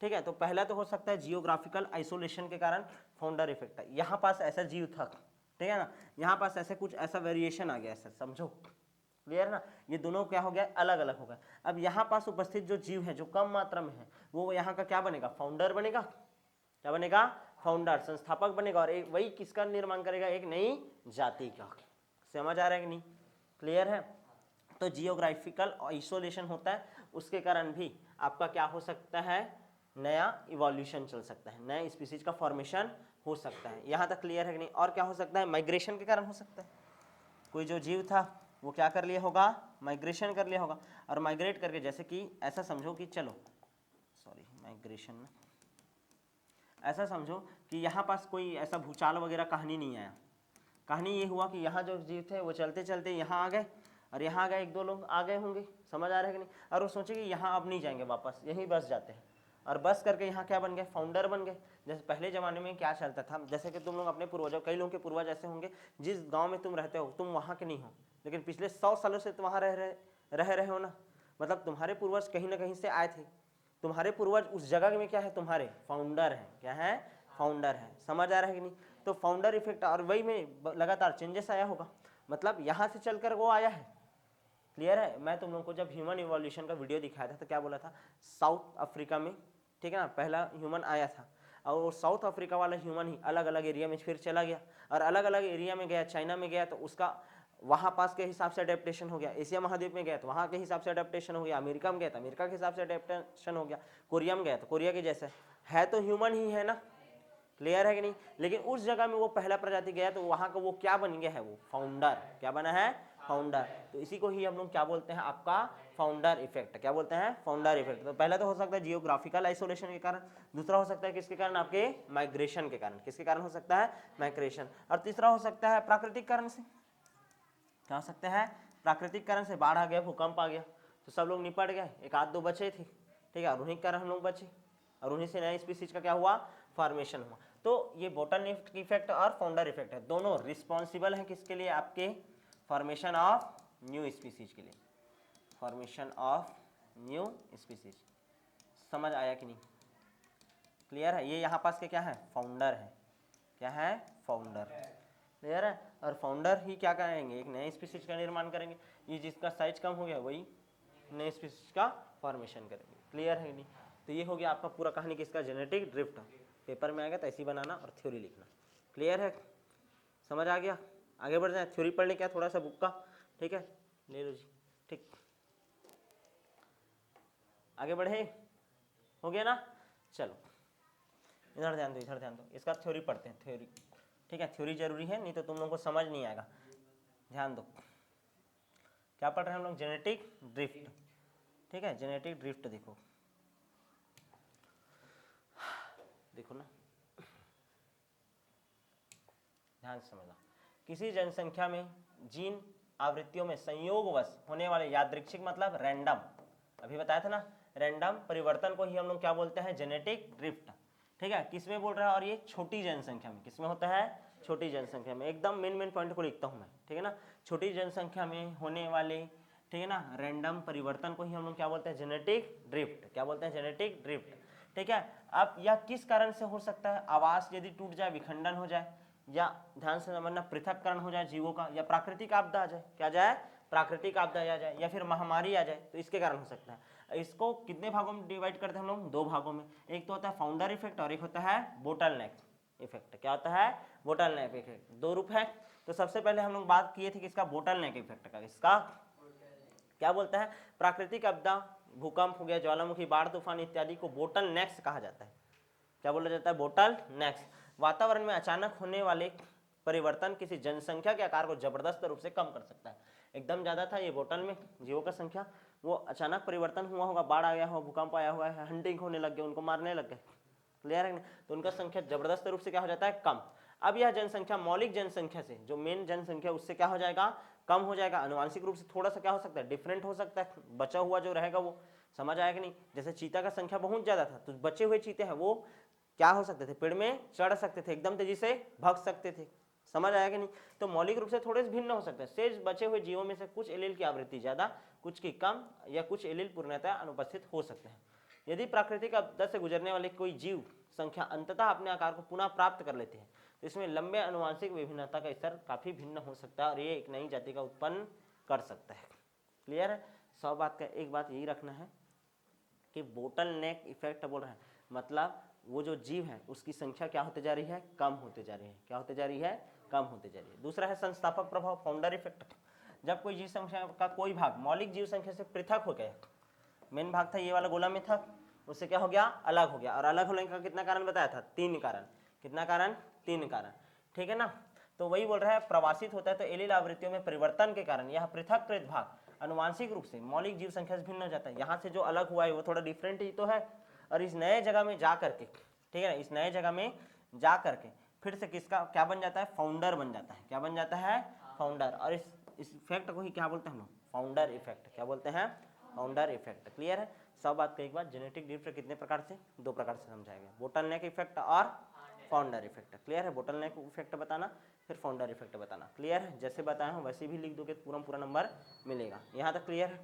S1: ठीक है, तो पहला तो हो सकता है जियोग्राफिकल आइसोलेशन के कारण फाउंडर इफेक्ट है। यहाँ पास ऐसा जीव था, ठीक है ना, यहाँ पास ऐसे कुछ ऐसा वेरिएशन आ गया, ऐसा समझो। क्लियर ना, ये दोनों क्या हो गया, अलग अलग हो गए। अब यहाँ पास उपस्थित जो जीव है जो कम मात्रा में है वो यहाँ का क्या बनेगा, फाउंडर बनेगा। क्या बनेगा, फाउंडर, संस्थापक बनेगा, और एक वही किसका निर्माण करेगा, एक नई जाति का। समझ आ रहा है कि नहीं, क्लियर है? तो जियोग्राफिकल आइसोलेशन होता है, उसके कारण भी आपका क्या हो सकता है, नया इवोल्यूशन चल सकता है, नए स्पीसीज का फॉर्मेशन हो सकता है। यहाँ तक क्लियर है कि नहीं? और क्या हो सकता है, माइग्रेशन के कारण हो सकता है। कोई जो जीव था वो क्या कर लिया होगा, माइग्रेशन कर लिया होगा, और माइग्रेट करके, जैसे कि ऐसा समझो कि चलो सॉरी माइग्रेशन में ऐसा समझो कि यहाँ पास कोई ऐसा भूचाल वगैरह कहानी नहीं आया। कहानी ये हुआ कि यहाँ जो जीव थे वो चलते चलते यहाँ आ गए, और यहाँ आ गए, एक दो लोग आ गए होंगे, समझ आ रहा है कि नहीं, और वो सोचे कि यहाँ अब नहीं जाएंगे वापस, यहीं बस जाते हैं, और बस करके यहाँ क्या बन गए, फाउंडर बन गए। जैसे पहले ज़माने में क्या चलता था, जैसे कि तुम लोग अपने पूर्वजों, कई लोगों के पूर्वज ऐसे होंगे जिस गाँव में तुम रहते हो तुम वहाँ के नहीं हो, लेकिन पिछले 100 सालों से तुम वहाँ रह रहे हो ना, मतलब तुम्हारे पूर्वज कहीं ना कहीं से आए थे, तुम्हारे पूर्वज उस जगह में क्या है, तुम्हारे फाउंडर हैं। क्या है, फाउंडर है। समझ आ रहा है कि नहीं? तो फाउंडर इफेक्ट, और वही में लगातार चेंजेस आया होगा, मतलब यहाँ से चलकर वो आया है। क्लियर है? मैं तुम लोगों को जब ह्यूमन इवोल्यूशन का वीडियो दिखाया था तो क्या बोला था, साउथ अफ्रीका में, ठीक है ना, पहला ह्यूमन आया था, और वो साउथ अफ्रीका वाला ह्यूमन ही अलग अलग एरिया में फिर चला गया, और अलग अलग एरिया में गया, चाइना में गया तो उसका वहाँ पास के हिसाब से अडेप्टेशन हो गया, एशिया महाद्वीप में गया तो वहाँ के हिसाब से अडेप्टेशन हो गया, अमेरिका में गया तो अमेरिका के हिसाब से अडेप्टेशन हो गया, कोरिया में गया तो कोरिया के जैसे है, तो ह्यूमन ही है ना। क्लियर है कि नहीं? लेकिन उस जगह में वो पहला प्रजाति गया तो वहाँ का वो क्या बन गया है, वो फाउंडर। क्या बना है, फाउंडर। तो इसी को ही हम लोग क्या बोलते हैं, आपका फाउंडर इफेक्ट। क्या बोलते हैं, फाउंडर इफेक्ट। तो पहला तो हो सकता है जियोग्राफिकल आइसोलेशन के कारण, दूसरा हो सकता है किसके कारण, आपके माइग्रेशन के कारण। किसके कारण हो सकता है, माइग्रेशन। और तीसरा हो सकता है प्राकृतिक कारण से। क्या हो सकता है, प्राकृतिक कारण से, बाढ़ आ गया, भूकंप आ गया तो सब लोग निपट गए, एक आध दो बचे थे, ठीक है, और उन्हीं के कारण हम लोग बचे, और उन्हीं से नए स्पीसीज का क्या हुआ, फॉर्मेशन हुआ। तो ये बोटलनेक इफेक्ट और फाउंडर इफेक्ट है, दोनों रिस्पॉन्सिबल हैं किसके लिए, आपके फॉर्मेशन ऑफ न्यू स्पीसीज के लिए, फॉर्मेशन ऑफ न्यू स्पीसीज। समझ आया कि नहीं, क्लियर है? ये यहाँ पास के क्या है, फाउंडर है। क्या है, फाउंडर। क्लियर है? और फाउंडर ही क्या करेंगे, एक नए स्पीसीज का निर्माण करेंगे। ये जिसका साइज कम हो गया वही नए स्पीसीज का फॉर्मेशन करेंगे। क्लियर है नहीं? तो ये हो गया आपका पूरा कहानी किसका, जेनेटिक ड्रिफ्ट। पेपर में आएगा तो ऐसे ही बनाना और थ्योरी लिखना। क्लियर है, समझ आ गया? आगे बढ़ जाए, थ्योरी पढ़ ले क्या थोड़ा सा बुक का, ठीक है, ले लो जी, ठीक, आगे बढ़े, हो गया ना? चलो इधर ध्यान दो, इधर ध्यान दो, इसका थ्योरी पढ़ते हैं, थ्योरी, ठीक है, थ्योरी जरूरी है, नहीं तो तुम लोगों को समझ नहीं आएगा। ध्यान दो, क्या पढ़ रहे हैं हम लोग, जेनेटिक ड्रिफ्ट, ठीक है, जेनेटिक ड्रिफ्ट। देखो देखो ना, ध्यान से समझना। किसी जनसंख्या में जीन आवृत्तियों में संयोगवश होने वाले यादृच्छिक, मतलब रैंडम, अभी बताया था ना, रैंडम परिवर्तन को ही हम लोग क्या बोलते हैं, जेनेटिक ड्रिफ्ट। ठीक है, किसमें बोल रहा है, और ये छोटी जनसंख्या में, किसमें होता है, छोटी जनसंख्या में। एकदम मेन पॉइंट को लिखता हूं मैं, ठीक है ना, छोटी जनसंख्या में होने वाले, ठीक है ना, रैंडम परिवर्तन को ही हम लोग क्या बोलते हैं, जेनेटिक ड्रिफ्ट। क्या बोलते हैं, जेनेटिक ड्रिफ्ट। ठीक है, अब यह किस कारण से हो सकता है, आवास यदि टूट जाए, विखंडन हो जाए, या ध्यान से समझना पृथककरण हो जाए जीवों का, या प्राकृतिक आपदा आ जाए, क्या जाए, प्राकृतिक आपदा आ जाए, या फिर महामारी आ जाए, तो इसके कारण हो सकता है। इसको कितने भागों में डिवाइड करते हैं हम लोग, दो भागों में। एक तो होता है फाउंडर इफेक्ट और एक होता है बोटलनेक इफेक्ट। क्या होता है, बोटलनेक इफेक्ट। दो रूप है। तो सबसे पहले हम लोग बात किए थे किसका, बोटलनेक इफेक्ट का। इसका क्या बोलता है, प्राकृतिक आपदा, भूकंप हो गया, ज्वालामुखी, बाढ़, तूफान इत्यादि को बोटलनेक्स कहा जाता है। क्या बोला जाता है, बोटलनेक्स। वातावरण में अचानक होने वाले परिवर्तन किसी जनसंख्या के आकार को जबरदस्त रूप से कम कर सकता है। एकदम ज्यादा था ये बोतल में जीवों का संख्या, वो अचानक परिवर्तन हुआ होगा, बाढ़ आ गया होगा, भूकंप आया हुआ है, हंटिंग होने लग गए, उनको मारने लग गए, क्लियर है, तो उनका संख्या जबरदस्त रूप से क्या हो जाता है, कम। अब यह जनसंख्या मौलिक जनसंख्या से, जो मेन जनसंख्या उससे क्या हो जाएगा, कम हो जाएगा। आनुवांशिक रूप से थोड़ा सा क्या हो सकता है, डिफरेंट हो सकता है, बचा हुआ जो रहेगा वो, समझ आएगा नहीं। जैसे चीता का संख्या बहुत ज्यादा था, तो बचे हुए चीते हैं वो क्या हो सकते थे, पेड़ में चढ़ सकते थे, एकदम तेजी से भाग सकते थे, समझ आया कि नहीं। तो मौलिक रूप से थोड़े से भिन्न हो सकते हैं। शेष बचे हुए जीवों में से कुछ एलील की आवृत्ति ज्यादा, कुछ की कम, या कुछ एलील पूर्णतः अनुपस्थित हो सकते हैं। यदि प्राकृतिक आपदा से गुजरने वाले कोई जीव संख्या अंततः अपने आकार को पुनः प्राप्त कर लेते हैं, तो इसमें लंबे आनुवंशिक विभिन्नता का स्तर काफी भिन्न हो सकता है और ये एक नई जाति का उत्पन्न कर सकता है। क्लियर है। 100 बात का एक बात यही रखना है कि बोटल नेक इफेक्ट बोल रहे हैं, मतलब वो जो जीव है उसकी संख्या क्या होते जा रही है, कम होते जा रही है। क्या होते जा रही है, कम होते जा रही है। दूसरा है संस्थापक प्रभाव, फाउंडर इफेक्ट। जब कोई जीव संख्या का कोई भाग मौलिक जीव संख्या से पृथक हो गया, मेन भाग था ये वाला गोला में था, उससे क्या हो गया, अलग हो गया। और अलग होने का कितना कारण बताया था, 3 कारण। कितना कारण, 3 कारण, ठीक है ना। तो वही बोल रहा है प्रवासित होता है तो एलील आवृत्तियों में परिवर्तन के कारण यह पृथककृत भाग अनुवांशिक रूप से मौलिक जीव संख्या से भिन्न हो जाता है। यहाँ से जो अलग हुआ है वो थोड़ा डिफरेंट ही तो है, और इस नए जगह में जा करके, ठीक है ना, इस नए जगह में जा करके फिर से किसका क्या बन जाता है, फाउंडर बन जाता है। क्या बन जाता है, फाउंडर। और इस इफेक्ट को ही क्या बोलते हैं हम लोग, फाउंडर इफेक्ट। क्या बोलते हैं, फाउंडर इफेक्ट। क्लियर है। सब बात का एक बात, जेनेटिक ड्रिफ्ट कितने प्रकार से, 2 प्रकार से समझाया गया, बोटल नेक इफेक्ट और फाउंडर इफेक्ट। क्लियर है। बोटल नेक इफेक्ट बताना, फिर फाउंडर इफेक्ट बताना। क्लियर है। जैसे बताया हूँ वैसे भी लिख दोगे तो पूरा नंबर मिलेगा। यहाँ तक क्लियर है।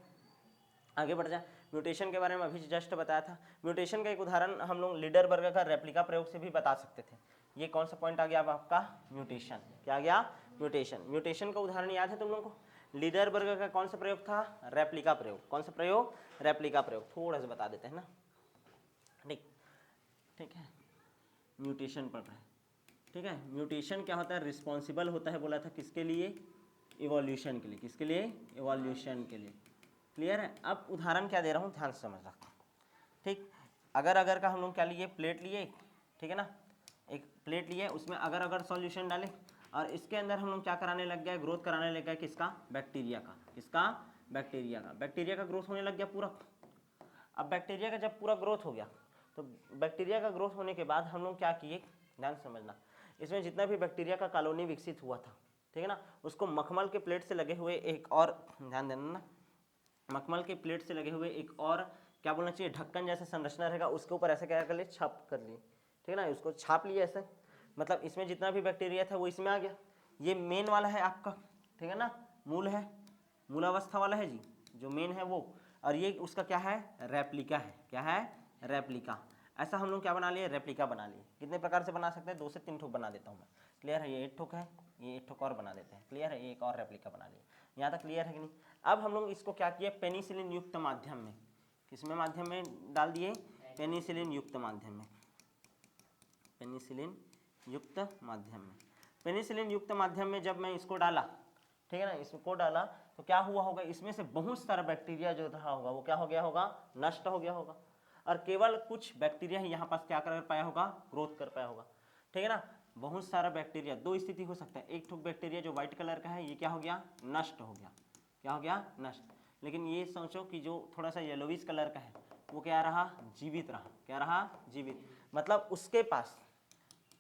S1: आगे बढ़ जाए, म्यूटेशन के बारे में अभी जस्ट बताया था। म्यूटेशन का एक उदाहरण हम लोग लीडरबर्गर का रेप्लिका प्रयोग से भी बता सकते थे। ये कौन सा पॉइंट आ गया अब आपका, म्यूटेशन। क्या आ गया, म्यूटेशन। म्यूटेशन का उदाहरण याद है तुम लोगों को, लीडरबर्गर का कौन सा प्रयोग था, रेप्लिका प्रयोग। कौन सा प्रयोग, रेप्लिका प्रयोग। थोड़ा सा बता देते हैं ना, ठीक है। म्यूटेशन पढ़ रहे हैं, ठीक है। म्यूटेशन क्या होता है, रिस्पॉन्सिबल होता है, बोला था किसके लिए, इवोल्यूशन के लिए। किसके लिए, इवोल्यूशन के लिए। क्लियर है। अब उदाहरण क्या दे रहा हूँ, ध्यान से समझना, ठीक। अगर का हम लोग क्या लिए, प्लेट लिए, ठीक है ना, एक प्लेट लिए, उसमें अगर सॉल्यूशन डाले, और इसके अंदर हम लोग क्या कराने लग गए, ग्रोथ कराने लग गए, किसका, बैक्टीरिया का। किसका, बैक्टीरिया का। बैक्टीरिया का ग्रोथ होने लग गया पूरा। अब बैक्टीरिया का जब पूरा ग्रोथ हो गया, तो बैक्टीरिया का ग्रोथ होने के बाद हम लोग क्या किए, ध्यान समझना, इसमें जितना भी बैक्टीरिया का कॉलोनी विकसित हुआ था, ठीक है ना, उसको मखमल के प्लेट से लगे हुए एक और, ध्यान देना ना, मखमल के प्लेट से लगे हुए एक और क्या बोलना चाहिए, ढक्कन जैसे संरचना रहेगा, उसके ऊपर ऐसे क्या कर लिए, छाप कर लिए, ठीक है ना, उसको छाप लिए ऐसे। मतलब इसमें जितना भी बैक्टीरिया था वो इसमें आ गया। ये मेन वाला है आपका, ठीक है ना, मूल है, मूलावस्था वाला है जी, जो मेन है वो। और ये उसका क्या है, रेप्लिका है। क्या है, रेप्लिका। ऐसा हम लोग क्या बना लिए, रेप्लिका बना लिए। कितने प्रकार से बना सकते हैं, 2 से 3 ठोक बना देता हूँ मैं। क्लियर है। ये 1 ठोक है, ये 1 ठोक और बना देते हैं। क्लियर है। ये एक और रेप्लिका बना लिए। यहाँ तक क्लियर है कि नहीं। अब हम लोग इसको क्या किए, पेनिसिलिन युक्त माध्यम में, किसमें माध्यम में डाल दिए, पेनिसिलिन युक्त माध्यम में, पेनिसिलिन युक्त माध्यम में। पेनिसिलिन युक्त माध्यम में जब मैं इसको डाला, ठीक है ना, इसको डाला तो क्या हुआ होगा, इसमें से बहुत सारा बैक्टीरिया जो रहा होगा वो क्या हो गया होगा, नष्ट हो गया होगा, और केवल कुछ बैक्टीरिया ही यहाँ पास क्या कर पाया होगा, ग्रोथ कर पाया होगा, ठीक है ना। बहुत सारा बैक्टीरिया, 2 स्थिति हो सकता है, एक ठोक बैक्टीरिया जो व्हाइट कलर का है ये क्या हो गया, नष्ट हो गया। क्या हो गया, नष्ट। लेकिन ये सोचो कि जो थोड़ा सा येलोविश कलर का है वो क्या रहा, जीवित रहा। क्या रहा, जीवित। मतलब उसके पास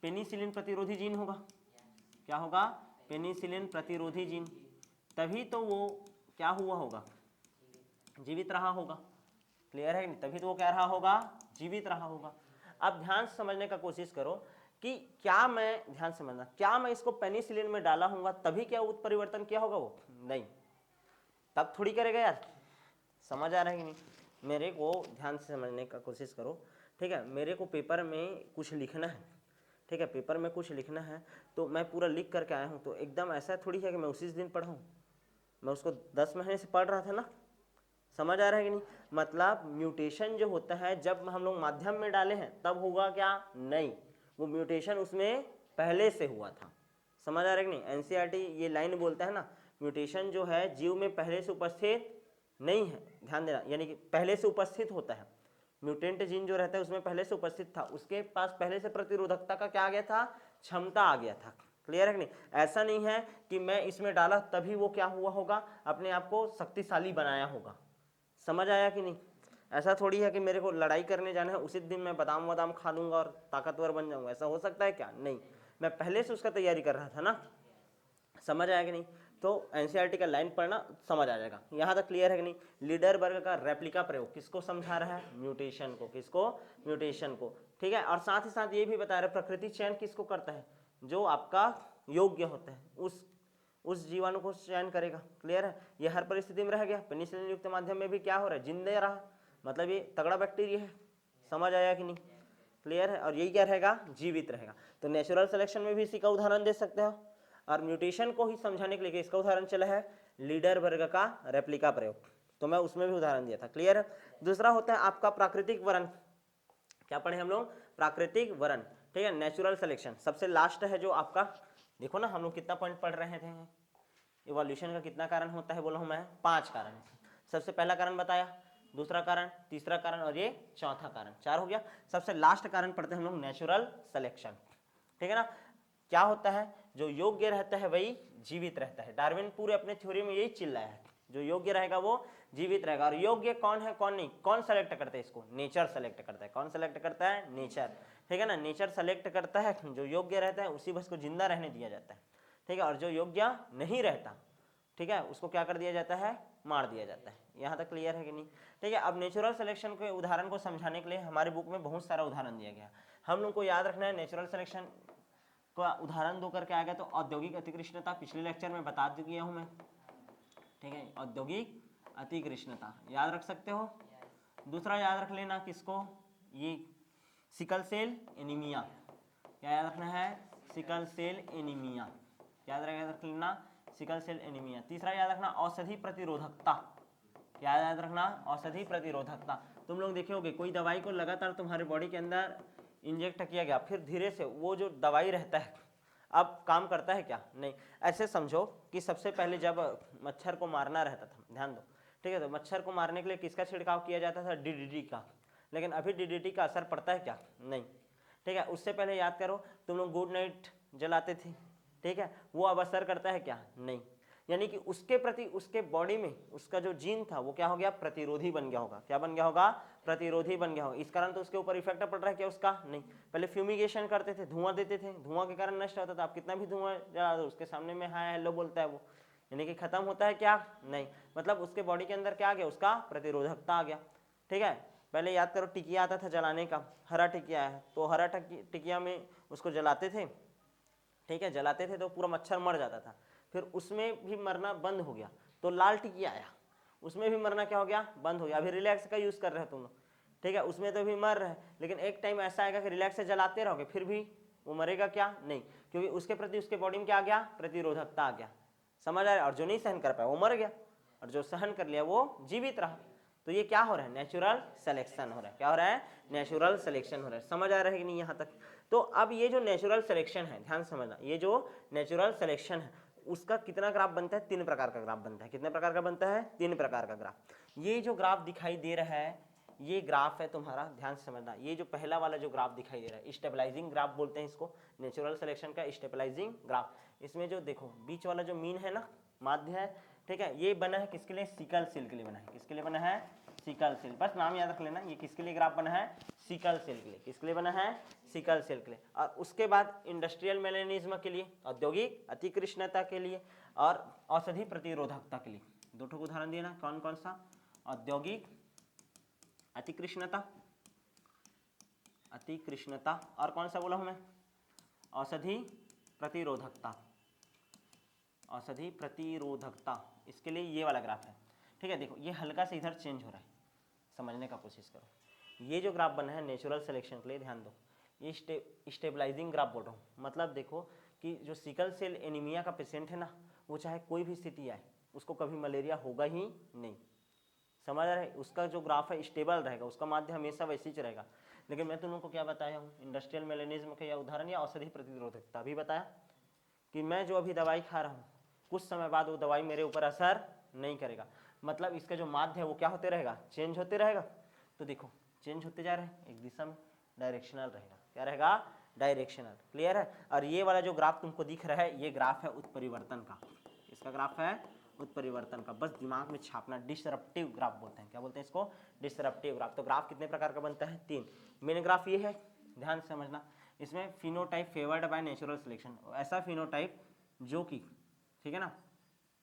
S1: पेनिसिलिन प्रतिरोधी जीन होगा। क्या होगा, पेनिसिलिन प्रतिरोधी जीन, तभी तो वो क्या हुआ होगा, जीवित रहा होगा। क्लियर है, तभी तो वो क्या रहा होगा, जीवित रहा होगा। अब ध्यान से समझने का कोशिश करो कि क्या मैं, ध्यान समझना, क्या मैं इसको पेनिसिलिन में डाला हूंगा तभी क्या उत्परिवर्तन किया होगा वो, नहीं, तब थोड़ी करेगा यार। समझ आ रहा है कि नहीं, मेरे को ध्यान से समझने का कोशिश करो, ठीक है। मेरे को पेपर में कुछ लिखना है, ठीक है, पेपर में कुछ लिखना है, तो मैं पूरा लिख करके आया हूँ, तो एकदम ऐसा थोड़ी है कि मैं उसी दिन पढ़ा हूँ, मैं उसको 10 महीने से पढ़ रहा था ना। समझ आ रहा है कि नहीं। मतलब म्यूटेशन जो होता है जब हम लोग माध्यम में डाले हैं तब होगा क्या, नहीं, वो म्यूटेशन उसमें पहले से हुआ था। समझ आ रहा है कि नहीं। एनसीईआरटी ये लाइन बोलता है ना, म्यूटेशन जो है जीव में पहले से उपस्थित नहीं है, ध्यान देना, यानी कि पहले से उपस्थित होता है। म्यूटेंट जीन जो रहता है उसमें पहले से उपस्थित था, उसके पास पहले से प्रतिरोधकता का क्या आ गया था, क्षमता आ गया था। क्लियर है कि नहीं? ऐसा नहीं है कि मैं इसमें डाला तभी वो क्या हुआ होगा, अपने आप को शक्तिशाली बनाया होगा। समझ आया कि नहीं? ऐसा थोड़ी है कि मेरे को लड़ाई करने जाना है उसी दिन मैं बादाम वादाम खा लूंगा और ताकतवर बन जाऊंगा, ऐसा हो सकता है क्या? नहीं, मैं पहले से उसका तैयारी कर रहा था ना। समझ आया कि नहीं? तो एनसीईआरटी का लाइन पढ़ना समझ आ जाएगा। यहाँ तक क्लियर है कि नहीं? लीडर वर्ग का रेप्लिका प्रयोग किसको समझा रहा है? म्यूटेशन को। किसको? म्यूटेशन को। ठीक है, और साथ ही साथ ये भी बता रहे प्रकृति चयन किसको करता है? जो आपका योग्य होता है उस जीवाणु को चयन करेगा। क्लियर है? ये हर परिस्थिति में रह गया। पेनिसिलिन युक्त माध्यम में भी क्या हो रहा है? जिंदा रहा, मतलब ये तगड़ा बैक्टीरिया है। समझ आया कि नहीं? क्लियर है? और यही क्या रहेगा? जीवित रहेगा। तो नेचुरल सिलेक्शन में भी इसी का उदाहरण दे सकते हो। और म्यूटेशन को ही समझाने के लिए इसका उदाहरण चला है लीडर वर्ग का रेप्लिका प्रयोग, तो मैं उसमें भी उदाहरण दिया था। क्लियर है? दूसरा होता है आपका प्राकृतिक वरण। क्या पढ़े हम लोग? प्राकृतिक वरण। ठीक है, नेचुरल सिलेक्शन सबसे लास्ट है जो आपका। देखो ना हम लोग कितना पॉइंट पढ़ रहे थे। इवोल्यूशन का कितना कारण होता है बोला हूं मैं? 5 कारण। सबसे पहला कारण बताया, दूसरा कारण, तीसरा कारण और ये चौथा कारण, 4 हो गया। सबसे लास्ट कारण पढ़ते हैं हम लोग नेचुरल सिलेक्शन। ठीक है ना? क्या होता है? जो योग्य रहता है वही जीवित रहता है। डार्विन पूरे अपने थ्योरी में यही चिल्लाया है, जो योग्य रहेगा वो जीवित रहेगा। और योग्य कौन है कौन नहीं, कौन सेलेक्ट करता है इसको? नेचर सेलेक्ट करता है। कौन सेलेक्ट करता है? नेचर। ठीक है ना? नेचर सेलेक्ट करता है, जो योग्य रहता है उसी बस को जिंदा रहने दिया जाता है। ठीक है, और जो योग्य नहीं रहता, ठीक है, उसको क्या कर दिया जाता है? मार दिया जाता है। यहाँ तक क्लियर है कि नहीं? ठीक है, अब नेचुरल सिलेक्शन के उदाहरण को समझाने के लिए हमारे बुक में बहुत सारा उदाहरण दिया गया। हम लोग को याद रखना है नेचुरल सिलेक्शन का उदाहरण दो करके आ गया। तो औद्योगिक अतिकृष्णता पिछले लेक्चर में बता दिया हूं मैं। ठीक है, औद्योगिक अतिकृष्णता याद रख सकते हो। दूसरा याद रख लेना किसको? ये सिकल सेल एनीमिया। क्या याद रखना है? Sickle cell anaemia. याद रख लेना, सिकल सेल एनीमिया। तीसरा याद रखना औषधि प्रतिरोधकता। क्या याद रखना? औषधि प्रतिरोधकता। तुम लोग देखोगे कोई दवाई को लगातार तुम्हारे बॉडी के अंदर इंजेक्ट किया गया, फिर धीरे से वो जो दवाई रहता है अब काम करता है क्या? नहीं। ऐसे समझो कि सबसे पहले जब मच्छर को मारना रहता था, ध्यान दो, ठीक है, तो मच्छर को मारने के लिए किसका छिड़काव किया जाता था? डीडीटी का। लेकिन अभी डीडीटी का असर पड़ता है क्या? नहीं। ठीक है, उससे पहले याद करो तुम लोग गुड नाइट जलाते थे, ठीक है, वो अब असर करता है क्या? नहीं। यानी कि उसके प्रति उसके बॉडी में उसका जो जीन था वो क्या हो गया? प्रतिरोधी बन गया होगा। क्या बन गया होगा? प्रतिरोधी बन गया होगा। इस कारण तो उसके ऊपर इफेक्ट पड़ रहा है क्या उसका? नहीं। पहले फ्यूमिगेशन करते थे, धुआं देते थे, धुआं के कारण नष्ट होता था। आप कितना भी धुआं जला दो उसके सामने में हाय हेलो बोलता है वो, यानी कि खत्म होता है क्या? नहीं। मतलब उसके बॉडी के अंदर क्या आ गया? उसका प्रतिरोधकता आ गया। ठीक है, पहले याद करो टिकिया आता था जलाने का, हरा टिकिया है, तो हरा टिकिया में उसको जलाते थे, ठीक है, जलाते थे तो पूरा मच्छर मर जाता था। फिर उसमें भी मरना बंद हो गया, तो लाल टिकिया आया, उसमें भी मरना क्या हो गया? बंद हो गया। अभी रिलैक्स का यूज़ कर रहे हो तुम लोग, ठीक है, उसमें तो भी मर रहे हैं, लेकिन एक टाइम ऐसा आएगा कि रिलैक्स से जलाते रहोगे फिर भी वो मरेगा क्या? नहीं, क्योंकि उसके प्रति उसके बॉडी में क्या आ गया? प्रतिरोधकता आ गया। समझ आ रहा है? और जो नहीं सहन कर पाया वो मर गया, और जो सहन कर लिया वो जीवित रहा। तो ये क्या हो रहा है? नेचुरल सिलेक्शन हो रहा है। क्या हो रहा है? नेचुरल सिलेक्शन हो रहा है। समझ आ रहा है कि नहीं यहाँ तक? तो अब ये जो नेचुरल सिलेक्शन है, ध्यान समझना, ये जो नेचुरल सिलेक्शन है उसका कितना ग्राफ बनता है? 3 प्रकार का ग्राफ बनता है। कितने प्रकार का बनता है? 3 प्रकार का ग्राफ। ये जो ग्राफ दिखाई दे रहा है ये ग्राफ है तुम्हारा, ध्यान से समझना, ये जो पहला वाला जो ग्राफ दिखाई दे रहा है स्टेबलाइजिंग ग्राफ बोलते हैं इसको, नेचुरल सिलेक्शन का स्टेबलाइजिंग ग्राफ। इसमें जो देखो बीच वाला जो मीन है ना, माध्य है, ठीक है, ये बना है किसके लिए? सिकल सेल के लिए बना है। किसके लिए बना है? Sickle cell. बस नाम याद रख लेना, ये किसके लिए ग्राफ बना है? सिकल सेल के लिए। किसके लिए बना है? सिकल सेल के लिए। और उसके बाद इंडस्ट्रियल मेलेनिज्म के लिए, औद्योगिक अतिकृष्णता के लिए और औषधि प्रतिरोधकता के लिए। 2 ठो उदाहरण दिए ना, कौन कौन सा? औद्योगिक अतिकृष्णता, अतिकृष्णता, और कौन सा बोला हूं मैं? औषधि प्रतिरोधकता, औषधि प्रतिरोधकता। इसके लिए ये वाला ग्राफ है। ठीक है, देखो ये हल्का से इधर चेंज हो रहा है, समझने का कोशिश करो। ये जो ग्राफ बना है नेचुरल सिलेक्शन के लिए, ध्यान दो, ये स्टेबलाइजिंग ग्राफ बोल रहा हूँ। मतलब देखो कि जो सिकल सेल एनीमिया का पेशेंट है ना, वो चाहे कोई भी स्थिति आए उसको कभी मलेरिया होगा ही नहीं। समझ रहे? उसका जो ग्राफ है स्टेबल रहेगा, उसका माध्य हमेशा वैसे ही रहेगा। लेकिन मैं तुम लोगों को क्या बताया हूँ? इंडस्ट्रियल मेलेनिज्म का या उदाहरण या औषधि प्रतिरोधकता भी बताया कि मैं जो अभी दवाई खा रहा हूँ कुछ समय बाद वो दवाई मेरे ऊपर असर नहीं करेगा। मतलब इसका जो माध्य है वो क्या होते रहेगा? चेंज होते रहेगा। तो देखो चेंज होते जा रहे हैं, एक दिशा में डायरेक्शनल रहेगा। क्या रहेगा? डायरेक्शनल। क्लियर है। और ये वाला जो ग्राफ तुमको दिख रहा है ये ग्राफ है उत्परिवर्तन का। इसका ग्राफ है उत्परिवर्तन का, बस दिमाग में छापना। डिसरप्टिव ग्राफ बोलते हैं। क्या बोलते हैं इसको? Disruptive graph. तो ग्राफ कितने प्रकार का बनता है? 3। मेन ग्राफ ये है, ध्यान से समझना। इसमें phenotype favoured by natural selection, ऐसा फिनोटाइप जो कि, ठीक है ना,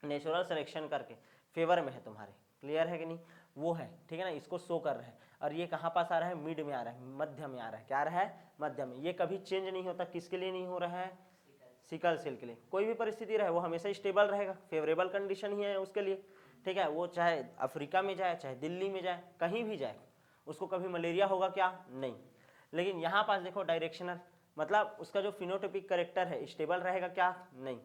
S1: नेचुरल सिलेक्शन करके फेवर में है तुम्हारे। क्लियर है कि नहीं? वो है, ठीक है ना, इसको शो कर रहा है। और ये कहाँ पास आ रहा है? मिड में आ रहा है, मध्य में आ रहा है। क्या आ रहा है? मध्य में। ये कभी चेंज नहीं होता। किसके लिए नहीं हो रहा है? सिकल सेल के लिए। कोई भी परिस्थिति रहे वो हमेशा स्टेबल रहेगा, फेवरेबल कंडीशन ही है उसके लिए। ठीक है, वो चाहे अफ्रीका में जाए, चाहे दिल्ली में जाए, कहीं भी जाए, उसको कभी मलेरिया होगा क्या? नहीं। लेकिन यहाँ पास देखो डायरेक्शनल, मतलब उसका जो फिनोटाइपिक कैरेक्टर है स्टेबल रहेगा क्या? नहीं।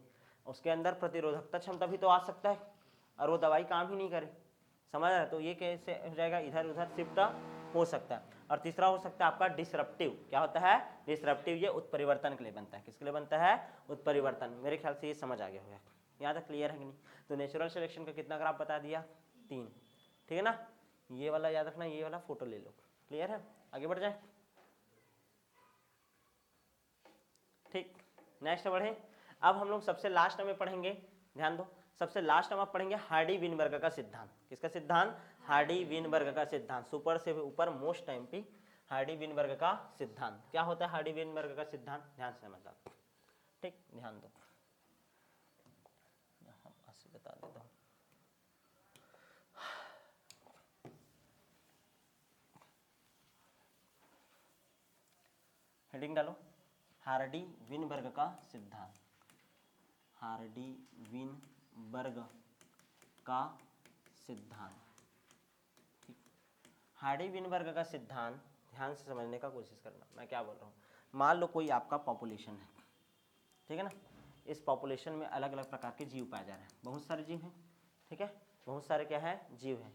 S1: उसके अंदर प्रतिरोधकता क्षमता भी तो आ सकता है और वो दवाई काम ही नहीं करे। समझ रहे? तो ये कैसे हो जाएगा? इधर उधर शिफ्ट हो सकता है। और तीसरा हो सकता है आपका डिसरप्टिव। क्या होता है? डिसरप्टिव। ये उत्परिवर्तन के लिए बनता है। किसके लिए बनता है? उत्परिवर्तन। मेरे ख्याल से ये समझ आ गया होगा। यहाँ तक क्लियर है कि नहीं? तो नेचुरल सिलेक्शन का कितना ग्राफ बता दिया? 3। ठीक है ना? ये वाला याद रखना, ये वाला फोटो ले लो। क्लियर है? आगे बढ़ जाए। ठीक, नेक्स्ट बढ़े। अब हम लोग सबसे लास्ट में पढ़ेंगे, ध्यान दो, सबसे लास्ट में आप पढ़ेंगे हार्डी विनबर्ग का सिद्धांत। किसका सिद्धांत? हार्डी विनबर्ग का सिद्धांत। सुपर से ऊपर मोस्ट टाइम पे हार्डी विनबर्ग का सिद्धांत। क्या होता है हार्डी विनबर्ग का सिद्धांत? ध्यान से समझना। ठीक, ध्यान दो, बता देता हूँ। हेडिंग डालो, हार्डी विनबर्ग का सिद्धांत। हार्डी विनबर्ग का सिद्धांत। ठीक, हार्डी विनबर्ग का सिद्धांत ध्यान से समझने का कोशिश करना। मैं क्या बोल रहा हूँ? मान लो कोई आपका पॉपुलेशन है, ठीक है ना, इस पॉपुलेशन में अलग अलग प्रकार के जीव पाए जा रहे हैं। बहुत सारे जीव हैं, ठीक है, बहुत सारे क्या है? जीव हैं।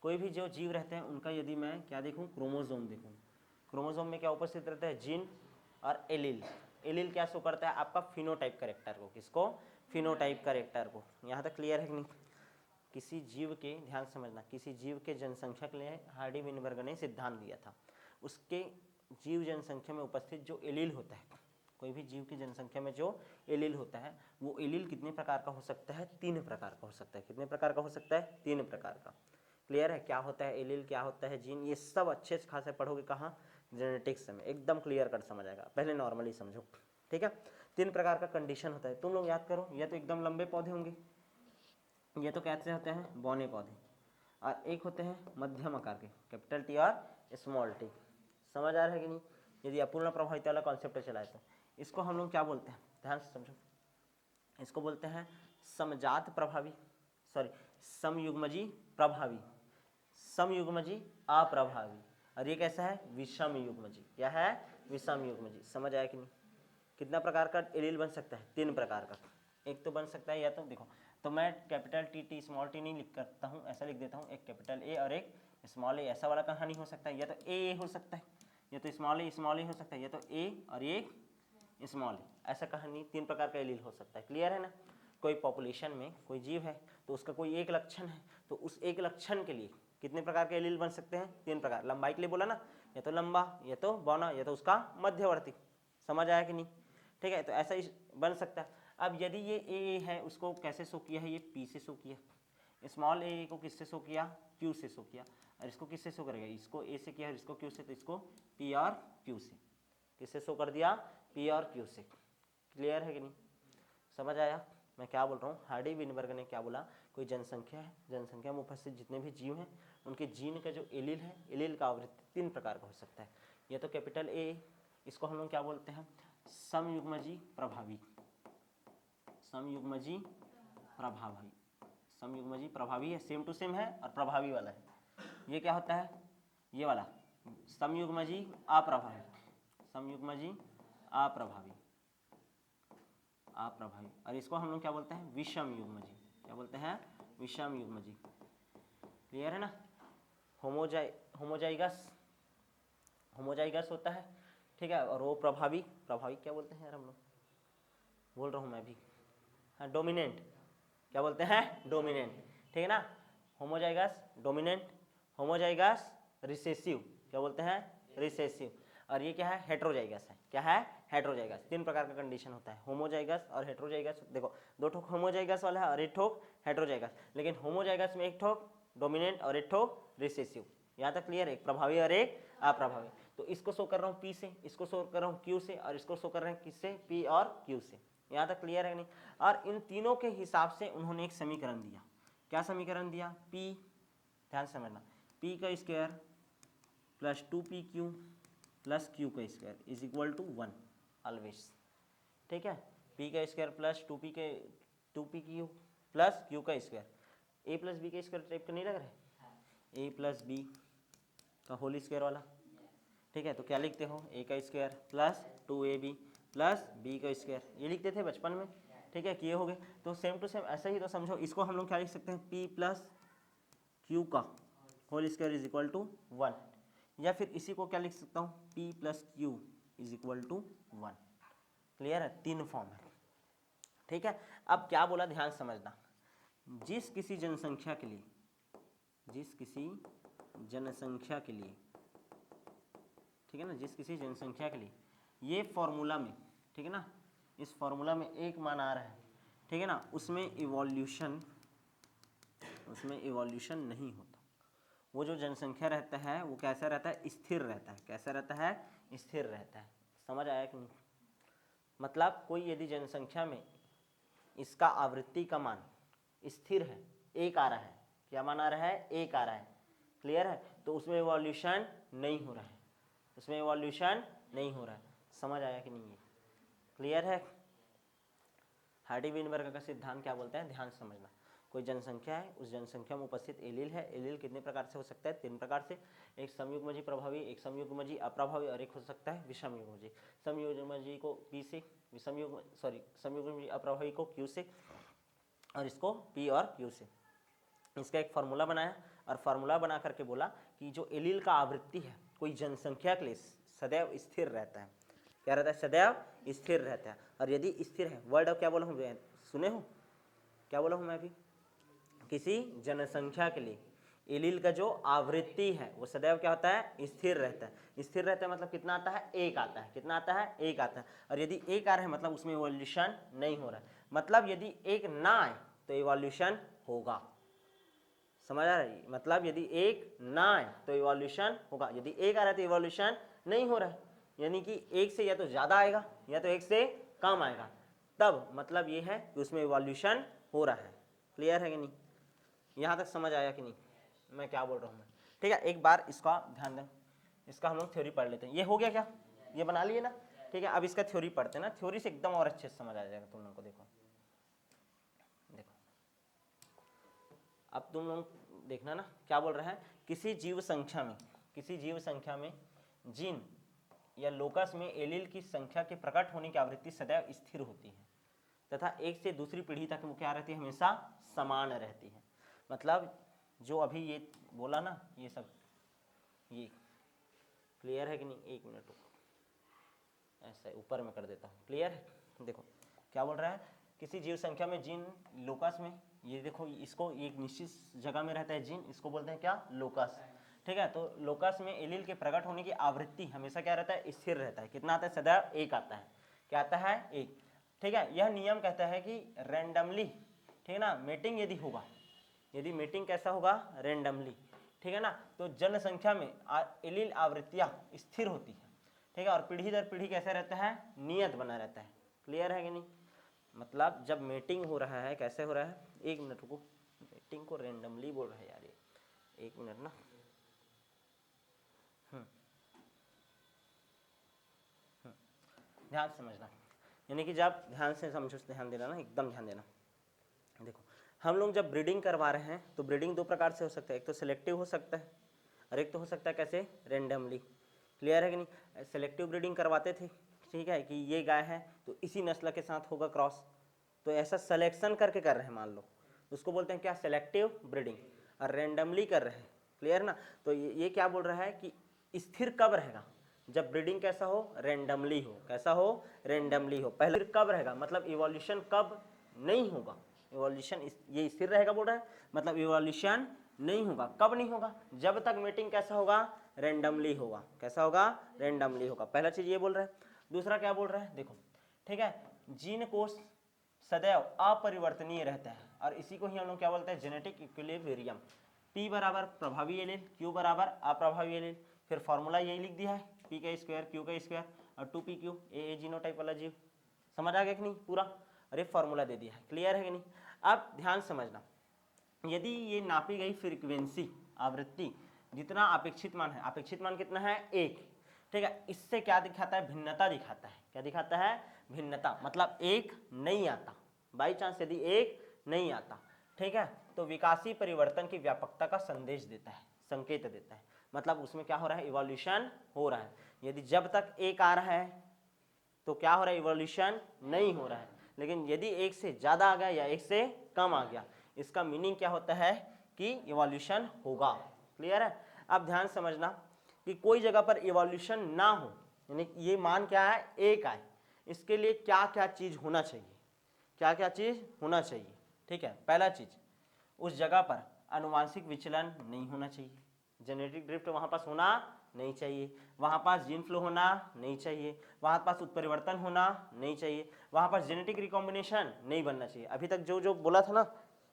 S1: कोई भी जो जीव रहते हैं उनका यदि मैं क्या देखूँ? क्रोमोसोम देखूँ। क्रोमोसोम में क्या उपस्थित रहता है? जीन और एलील। एलील क्या शो करता है? आपका फिनोटाइप कैरेक्टर को। किसको? फिनोटाइप कैरेक्टर को। यहाँ तक क्लियर है कि नहीं? किसी जीव के, ध्यान समझना, किसी जीव के जनसंख्या के लिए हार्डी विनबर्ग ने सिद्धांत दिया था। उसके जीव जनसंख्या में उपस्थित जो एलील होता है, कोई भी जीव की जनसंख्या में जो एलील होता है, वो एलील कितने प्रकार का हो सकता है? 3 प्रकार का हो सकता है। कितने प्रकार का हो सकता है? 3 प्रकार का। क्लियर है? क्या होता है एलील, क्या होता है जीन, ये सब अच्छे से खासे पढ़ोगे कहाँ? जेनेटिक्स में। एकदम क्लियर कट समझ आएगा। पहले नॉर्मली समझो, ठीक है। 3 प्रकार का कंडीशन होता है, तुम लोग याद करो। ये तो एकदम लंबे पौधे होंगे, ये तो कैसे होते हैं? बौने पौधे। और एक होते हैं मध्यम आकार के, कैपिटल टी और स्मॉल टी। समझ आ रहा है कि नहीं? यदि अपूर्ण प्रभावित वाला कॉन्सेप्ट चलाए तो इसको हम लोग क्या बोलते हैं? ध्यान से समझो। इसको बोलते हैं समजात प्रभावी, सॉरी, समयुग्मजी प्रभावी, समयुग्मजी अप्रभावी। और ये कैसा है? विषम युग्मजी। क्या है? विषम युग्मजी। समझ आया कि नहीं? कितना प्रकार का एलील बन सकता है? 3 प्रकार का। एक तो बन सकता है, या तो देखो, तो मैं capital T T small T नहीं लिख करता हूँ, ऐसा लिख देता हूँ, एक कैपिटल ए और एक स्मॉल ए। ऐसा वाला कहानी हो सकता है, या तो ए हो सकता है, या तो स्मॉल ए हो सकता है, या तो ए और एक स्मॉल ए। ऐसा कहानी 3 प्रकार का एलील हो सकता है। क्लियर है ना? कोई पॉपुलेशन में कोई जीव है तो उसका कोई एक लक्षण है, तो उस एक लक्षण के लिए कितने प्रकार के एलील बन सकते हैं? 3 प्रकार। लंबाई के लिए बोला ना, या तो लंबा, या तो बौना, या तो उसका मध्यवर्ती। समझ आया कि नहीं? ठीक है, तो ऐसा ही बन सकता है। अब यदि ये ए है, उसको कैसे शो किया है? ये पी से शो किया। स्मॉल ए को किससे शो किया? क्यू से शो किया। और इसको किससे शो करेगा? इसको ए से किया और इसको क्यू से, तो इसको पी और क्यू से। किससे शो कर दिया? पी और क्यू से। क्लियर है कि नहीं? समझ आया मैं क्या बोल रहा हूँ? हार्डी विनबर्ग ने क्या बोला? कोई जनसंख्या है, जनसंख्या में उपस्थित जितने भी जीव हैं उनके जीन का जो एलील है, एलील का आवृत्ति 3 प्रकार का हो सकता है। ये तो कैपिटल ए, इसको हम लोग क्या बोलते हैं? समयुग्मजी प्रभावी। समयुग्मजी प्रभावी, समयुग्मजी प्रभावी है, सेम टू सेम है और प्रभावी वाला है। ये क्या होता है? ये वाला समयुग्मजी अप्रभावी, समयुग्मजी अप्रभावी, अप्रभावी। और इसको हम लोग क्या बोलते हैं? विषम युग्मजी। क्या बोलते हैं? विषम युग्मजी। क्लियर है ना? होमोजाइगस, होमोजाइगस होता है, ठीक है। और वो प्रभावी, प्रभावी क्या बोलते हैं यार हम लोग? बोल रहा हूँ मैं भी, हाँ, डोमिनेंट। क्या बोलते हैं? डोमिनेंट, ठीक है ना। Homozygous dominant, homozygous recessive. क्या बोलते हैं? रिसेसिव। और ये क्या है? हेट्रोजाइगस है। क्या है, हेट्रोजाइगस। तीन प्रकार का कंडीशन होता है, होमोजाइगस और हेट्रोजाइगस। देखो दो ठोक होमोजाइगस वाला है और एक ठोक हेट्रोजाइगस, लेकिन होमोजाइगस में एक ठोक डोमिनेंट और एक ठोक रिसेसिव। यहाँ तक क्लियर है, एक प्रभावी और एक अप्रभावी। तो इसको शो कर रहा हूँ P से, इसको शो कर रहा हूँ Q से, और इसको शो कर रहे हैं किससे, P और Q से। यहाँ तक क्लियर है नहीं। और इन तीनों के हिसाब से उन्होंने एक समीकरण दिया। क्या समीकरण दिया, P, ध्यान समझना, P का square plus 2PQ plus Q का square is equal to 1 always. ठीक है, P का square plus 2PQ plus Q का स्क्वायर, A प्लस B का स्क्वायर टाइप का नहीं लग रहा है, A प्लस B का होल स्क्वायर वाला। ठीक है, तो क्या लिखते हो, A का square plus 2AB plus B का स्क्वायर, ये लिखते थे बचपन में। ठीक है, किए हो गए। तो सेम टू सेम ऐसा ही तो समझो, इसको हम लोग क्या लिख सकते हैं, P प्लस Q का whole square is equal to 1, या फिर इसी को क्या लिख सकता हूँ, P plus Q is equal to 1। Clear है, तीन फॉर्म है। ठीक है, अब क्या बोला, ध्यान समझना, जिस किसी जनसंख्या के लिए, जिस किसी जनसंख्या के लिए, ठीक है ना, जिस किसी जनसंख्या के लिए ये फॉर्मूला में, ठीक है ना, इस फॉर्मूला में एक मान आ रहा है, ठीक है ना, उसमें इवोल्यूशन नहीं होता। वो जो जनसंख्या रहता है वो कैसा रहता है, स्थिर रहता है। कैसा रहता है, स्थिर रहता है। समझ आया कि नहीं? मतलब कोई यदि जनसंख्या में इसका आवृत्ति का मान स्थिर है, एक आ रहा है, क्या मान आ रहा है, एक आ रहा है, क्लियर है, तो उसमें इवोल्यूशन नहीं हो रहा है, उसमें इवोल्यूशन नहीं हो रहा है। समझ आया कि नहीं, है क्लियर है। हार्डी-वेनबर्ग का सिद्धांत क्या बोलता है, ध्यान समझना, कोई जनसंख्या है, उस जनसंख्या में उपस्थित एलील है। एलील कितने प्रकार से हो सकता है, तीन प्रकार से, एक समयुग्मजी प्रभावी, एक समयुग्मजी अप्रभावी, और एक हो सकता है विषमयुग्मजी। समयुग्मजी को P से, समयुग्मजी अप्रभावी को Q से, और इसको P और Q से। इसका एक फार्मूला बनाया, और फार्मूला बना करके बोला कि जो एलील का आवृत्ति है कोई जनसंख्या के लिए सदैव स्थिर रहता है। क्या रहता है, सदैव स्थिर रहता है। और यदि स्थिर है, वर्ड अब क्या बोला हूँ, सुने हो क्या बोला हूँ मैं अभी, किसी जनसंख्या के लिए एलील का जो आवृत्ति है वो सदैव क्या होता है, स्थिर रहता है। स्थिर रहता है मतलब कितना आता है, एक आता है। कितना आता है, एक आता है। और यदि एक आ रहा है मतलब उसमें इवोल्यूशन नहीं हो रहा है। मतलब यदि एक ना आए तो इवोल्यूशन होगा। समझ आ रहा है, मतलब यदि एक ना आए तो इवोल्यूशन होगा। यदि एक आ रहा है तो इवोल्यूशन नहीं हो रहा है, यानी कि एक से या तो ज़्यादा आएगा या तो एक से कम आएगा, तब मतलब ये है कि उसमें इवोल्यूशन हो रहा है। क्लियर है कि नहीं, यहाँ तक समझ आया कि नहीं मैं क्या बोल रहा हूँ मैं। ठीक है, एक बार इसका ध्यान दें, इसका हम लोग थ्योरी पढ़ लेते हैं। ये हो गया क्या, ये बना लिए ना। ठीक है, अब इसका थ्योरी पढ़ते हैं ना, थ्योरी से एकदम और अच्छे से समझ आ जाएगा तुम लोग को। देखो देखो, अब तुम लोग देखना ना, क्या बोल रहा है, किसी जीव संख्या में जीन या लोकस में एलील की संख्या के प्रकट होने की आवृत्ति सदैव स्थिर होती है तथा एक से दूसरी पीढ़ी तक वो क्या रहती है, हमेशा समान रहती है। मतलब जो अभी ये बोला ना, ये सब, ये क्लियर है कि नहीं, एक मिनट ऐसा ऊपर में कर देता हूँ, क्लियर है। देखो क्या बोल रहा है, किसी जीव संख्या में जीन लोकस में, ये देखो इसको एक निश्चित जगह में रहता है जीन, इसको बोलते हैं क्या, लोकस। ठीक है, तो लोकस में एलील के प्रकट होने की आवृत्ति हमेशा क्या रहता है, स्थिर रहता है। कितना आता है, सदैव एक आता है। क्या आता है, एक। ठीक है, यह नियम कहता है कि रैंडमली, ठीक है ना, मेटिंग यदि होगा, यदि मेटिंग कैसा होगा, रैंडमली, ठीक है ना, तो जनसंख्या में एलील आवृत्तियां स्थिर होती है। ठीक है, और पीढ़ी दर पीढ़ी कैसा रहता है, नियत बना रहता है। क्लियर है कि नहीं, मतलब जब मीटिंग हो रहा है, कैसे हो रहा है, एक मिनट रुको, मीटिंग को रेंडमली बोल रहा है यार, ये एक मिनट ना। ध्यान समझना, यानी कि जब ध्यान से समझो, ध्यान देना ना, एकदम ध्यान देना। देखो हम लोग जब ब्रीडिंग करवा रहे हैं तो ब्रीडिंग दो प्रकार से हो सकता है, एक तो सिलेक्टिव हो सकता है और एक तो हो सकता है कैसे, रेंडमली। क्लियर है कि नहीं, सिलेक्टिव ब्रीडिंग करवाते थे, ठीक है, कि ये गाय है तो इसी नस्ल के साथ होगा क्रॉस, तो ऐसा सिलेक्शन करके कर रहे हैं मान लो, उसको बोलते हैं क्या, सिलेक्टिव ब्रीडिंग। और रेंडमली कर रहे हैं, क्लियर ना, तो ये क्या बोल रहा है कि स्थिर कब रहेगा, जब ब्रीडिंग कैसा हो, रेंडमली हो। कैसा हो, रेंडमली हो। पहले कब रहेगा, मतलब इवोल्यूशन कब नहीं होगा, इवोल्यूशन ये स्थिर रहेगा बोल रहा है, मतलब इवोल्यूशन नहीं होगा। कब नहीं होगा, जब तक मीटिंग कैसा होगा, रेंडमली होगा। कैसा होगा, रेंडमली होगा। पहला चीज ये बोल रहा है। दूसरा क्या बोल रहा है देखो, ठीक है, जीन कोष सदैव अपरिवर्तनीय रहता है और इसी को ही हम लोग क्या बोलते हैं, जेनेटिक इक्विलिब्रियम। P बराबर प्रभावी एलील, Q बराबर अप्रभावी एलील। फिर फॉर्मूला यही लिख दिया है, P का स्क्वायर Q का स्क्वायर और 2PQ, ए जीनोटाइप वाला जीव। समझ आ गया कि नहीं पूरा? अरे फॉर्मूला दे दिया है, क्लियर है कि नहीं? अब ध्यान समझना, यदि ये नापी गई फ्रीक्वेंसी आवृत्ति जितना अपेक्षित मान है, अपेक्षित मान कितना है 1, ठीक है, इससे क्या दिखाता है, भिन्नता दिखाता है। क्या दिखाता है? भिन्नता, मतलब 1 नहीं आता, बाई चांस यदि 1 नहीं आता, ठीक है, तो विकासीय परिवर्तन की व्यापकता का संदेश देता है, संकेत देता है। मतलब उसमें क्या हो रहा है, इवोल्यूशन हो रहा है। यदि जब तक 1 आ रहा है तो क्या हो रहा है, इवोल्यूशन नहीं हो रहा है। लेकिन यदि 1 से ज्यादा आ गया या 1 से कम आ गया, इसका मीनिंग क्या होता है कि इवोल्यूशन होगा। क्लियर है? अब ध्यान समझना कि कोई जगह पर इवोल्यूशन ना हो, यानी ये मान क्या है 1 आए, इसके लिए क्या क्या चीज होना चाहिए, क्या क्या चीज होना चाहिए, ठीक है। पहला चीज, उस जगह पर अनुवांशिक विचलन नहीं होना चाहिए, जेनेटिक ड्रिफ्ट वहां पास होना नहीं चाहिए, वहां पास जीन फ्लो होना नहीं चाहिए, वहां पास उत्परिवर्तन होना नहीं चाहिए, वहां पास जेनेटिक रिकॉम्बिनेशन नहीं बनना चाहिए। अभी तक जो जो बोला था ना,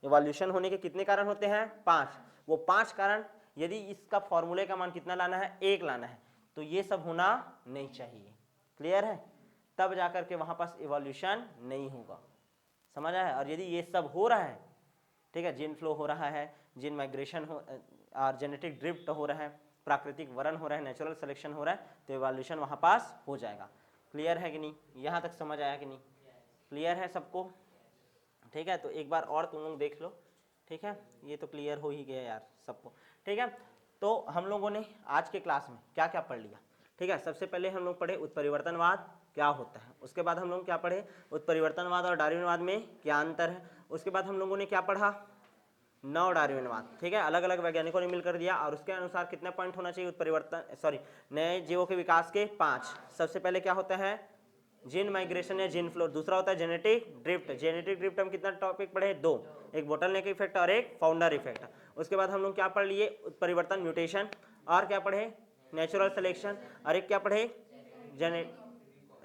S1: इवोल्यूशन होने के कितने कारण होते हैं, 5, वो 5 कारण, यदि इसका फॉर्मूले का मान कितना लाना है, 1 लाना है, तो ये सब होना नहीं चाहिए। क्लियर है? तब जाकर के वहां पास इवोल्यूशन नहीं होगा। समझ आया? और यदि ये सब हो रहा है, ठीक है, जीन फ्लो हो रहा है, जीन माइग्रेशन हो और जेनेटिक ड्रिफ्ट हो रहा है, प्राकृतिक वरण हो रहा है, नेचुरल सिलेक्शन हो रहा है, तो इवोल्यूशन वहाँ पास हो जाएगा। क्लियर है कि नहीं? यहाँ तक समझ आया कि नहीं? क्लियर है सबको? ठीक है, तो एक बार और तुम लोग देख लो, ठीक है, ये तो क्लियर हो ही गया यार सबको। ठीक है, तो हम लोगों ने आज के क्लास में क्या क्या पढ़ लिया? ठीक है, सबसे पहले हम लोग पढ़े उत्परिवर्तनवाद क्या होता है, उसके बाद हम लोग क्या पढ़े, उत्परिवर्तनवाद और डार्विनवाद में क्या अंतर है। उसके बाद हम लोगों ने क्या पढ़ा, नव डार्विनवाद, ठीक है, अलग अलग वैज्ञानिकों ने मिलकर दिया और उसके अनुसार कितना पॉइंट होना चाहिए उत्परिवर्तन नए जीवों के विकास के 5। सबसे पहले क्या होता है, जीन माइग्रेशन या जीन फ्लो। दूसरा होता है जेनेटिक ड्रिफ्ट। जेनेटिक ड्रिफ्ट हम कितना टॉपिक पढ़े, 2, एक बोटलनेक इफेक्ट और एक फाउंडर इफेक्ट। उसके बाद हम लोग क्या पढ़ लिए, उत्परिवर्तन म्यूटेशन, और क्या पढ़े, नेचुरल सिलेक्शन, और एक क्या पढ़े,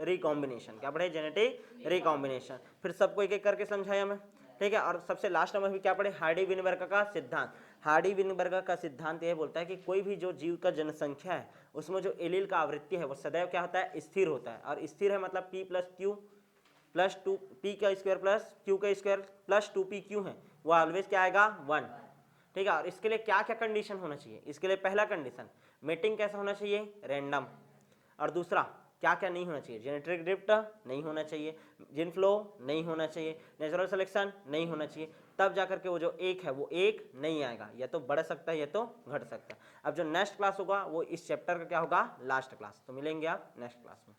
S1: रिकॉम्बिनेशन। क्या पढ़े, जेनेटिक रिकॉम्बिनेशन। फिर सबको एक एक करके समझाया मैं, ठीक है। और सबसे लास्ट में भी क्या पढ़े, हार्डी-विनबर्ग का सिद्धांत। हार्डी-विनबर्ग का सिद्धांत यह बोलता है कि कोई भी जो जीव का जनसंख्या है उसमें जो एलील का आवृत्ति है वो सदैव क्या होता है, स्थिर होता है। और स्थिर है मतलब p plus Q plus 2 p का स्क्वायर प्लस क्यू का स्क्वायर प्लस 2pq है, वो ऑलवेज क्या आएगा, 1। ठीक है, और इसके लिए क्या क्या कंडीशन होना चाहिए, इसके लिए पहला कंडीशन, मेटिंग कैसा होना चाहिए, रैंडम। और दूसरा क्या क्या नहीं होना चाहिए, जेनेटिक ड्रिफ्ट नहीं होना चाहिए, जीन फ्लो नहीं होना चाहिए, नेचुरल सिलेक्शन नहीं होना चाहिए। तब जाकर के वो जो 1 है वो 1 नहीं आएगा, या तो बढ़ सकता है या तो घट सकता है। अब जो नेक्स्ट क्लास होगा वो इस चैप्टर का क्या होगा, लास्ट क्लास। तो मिलेंगे आप नेक्स्ट क्लास में।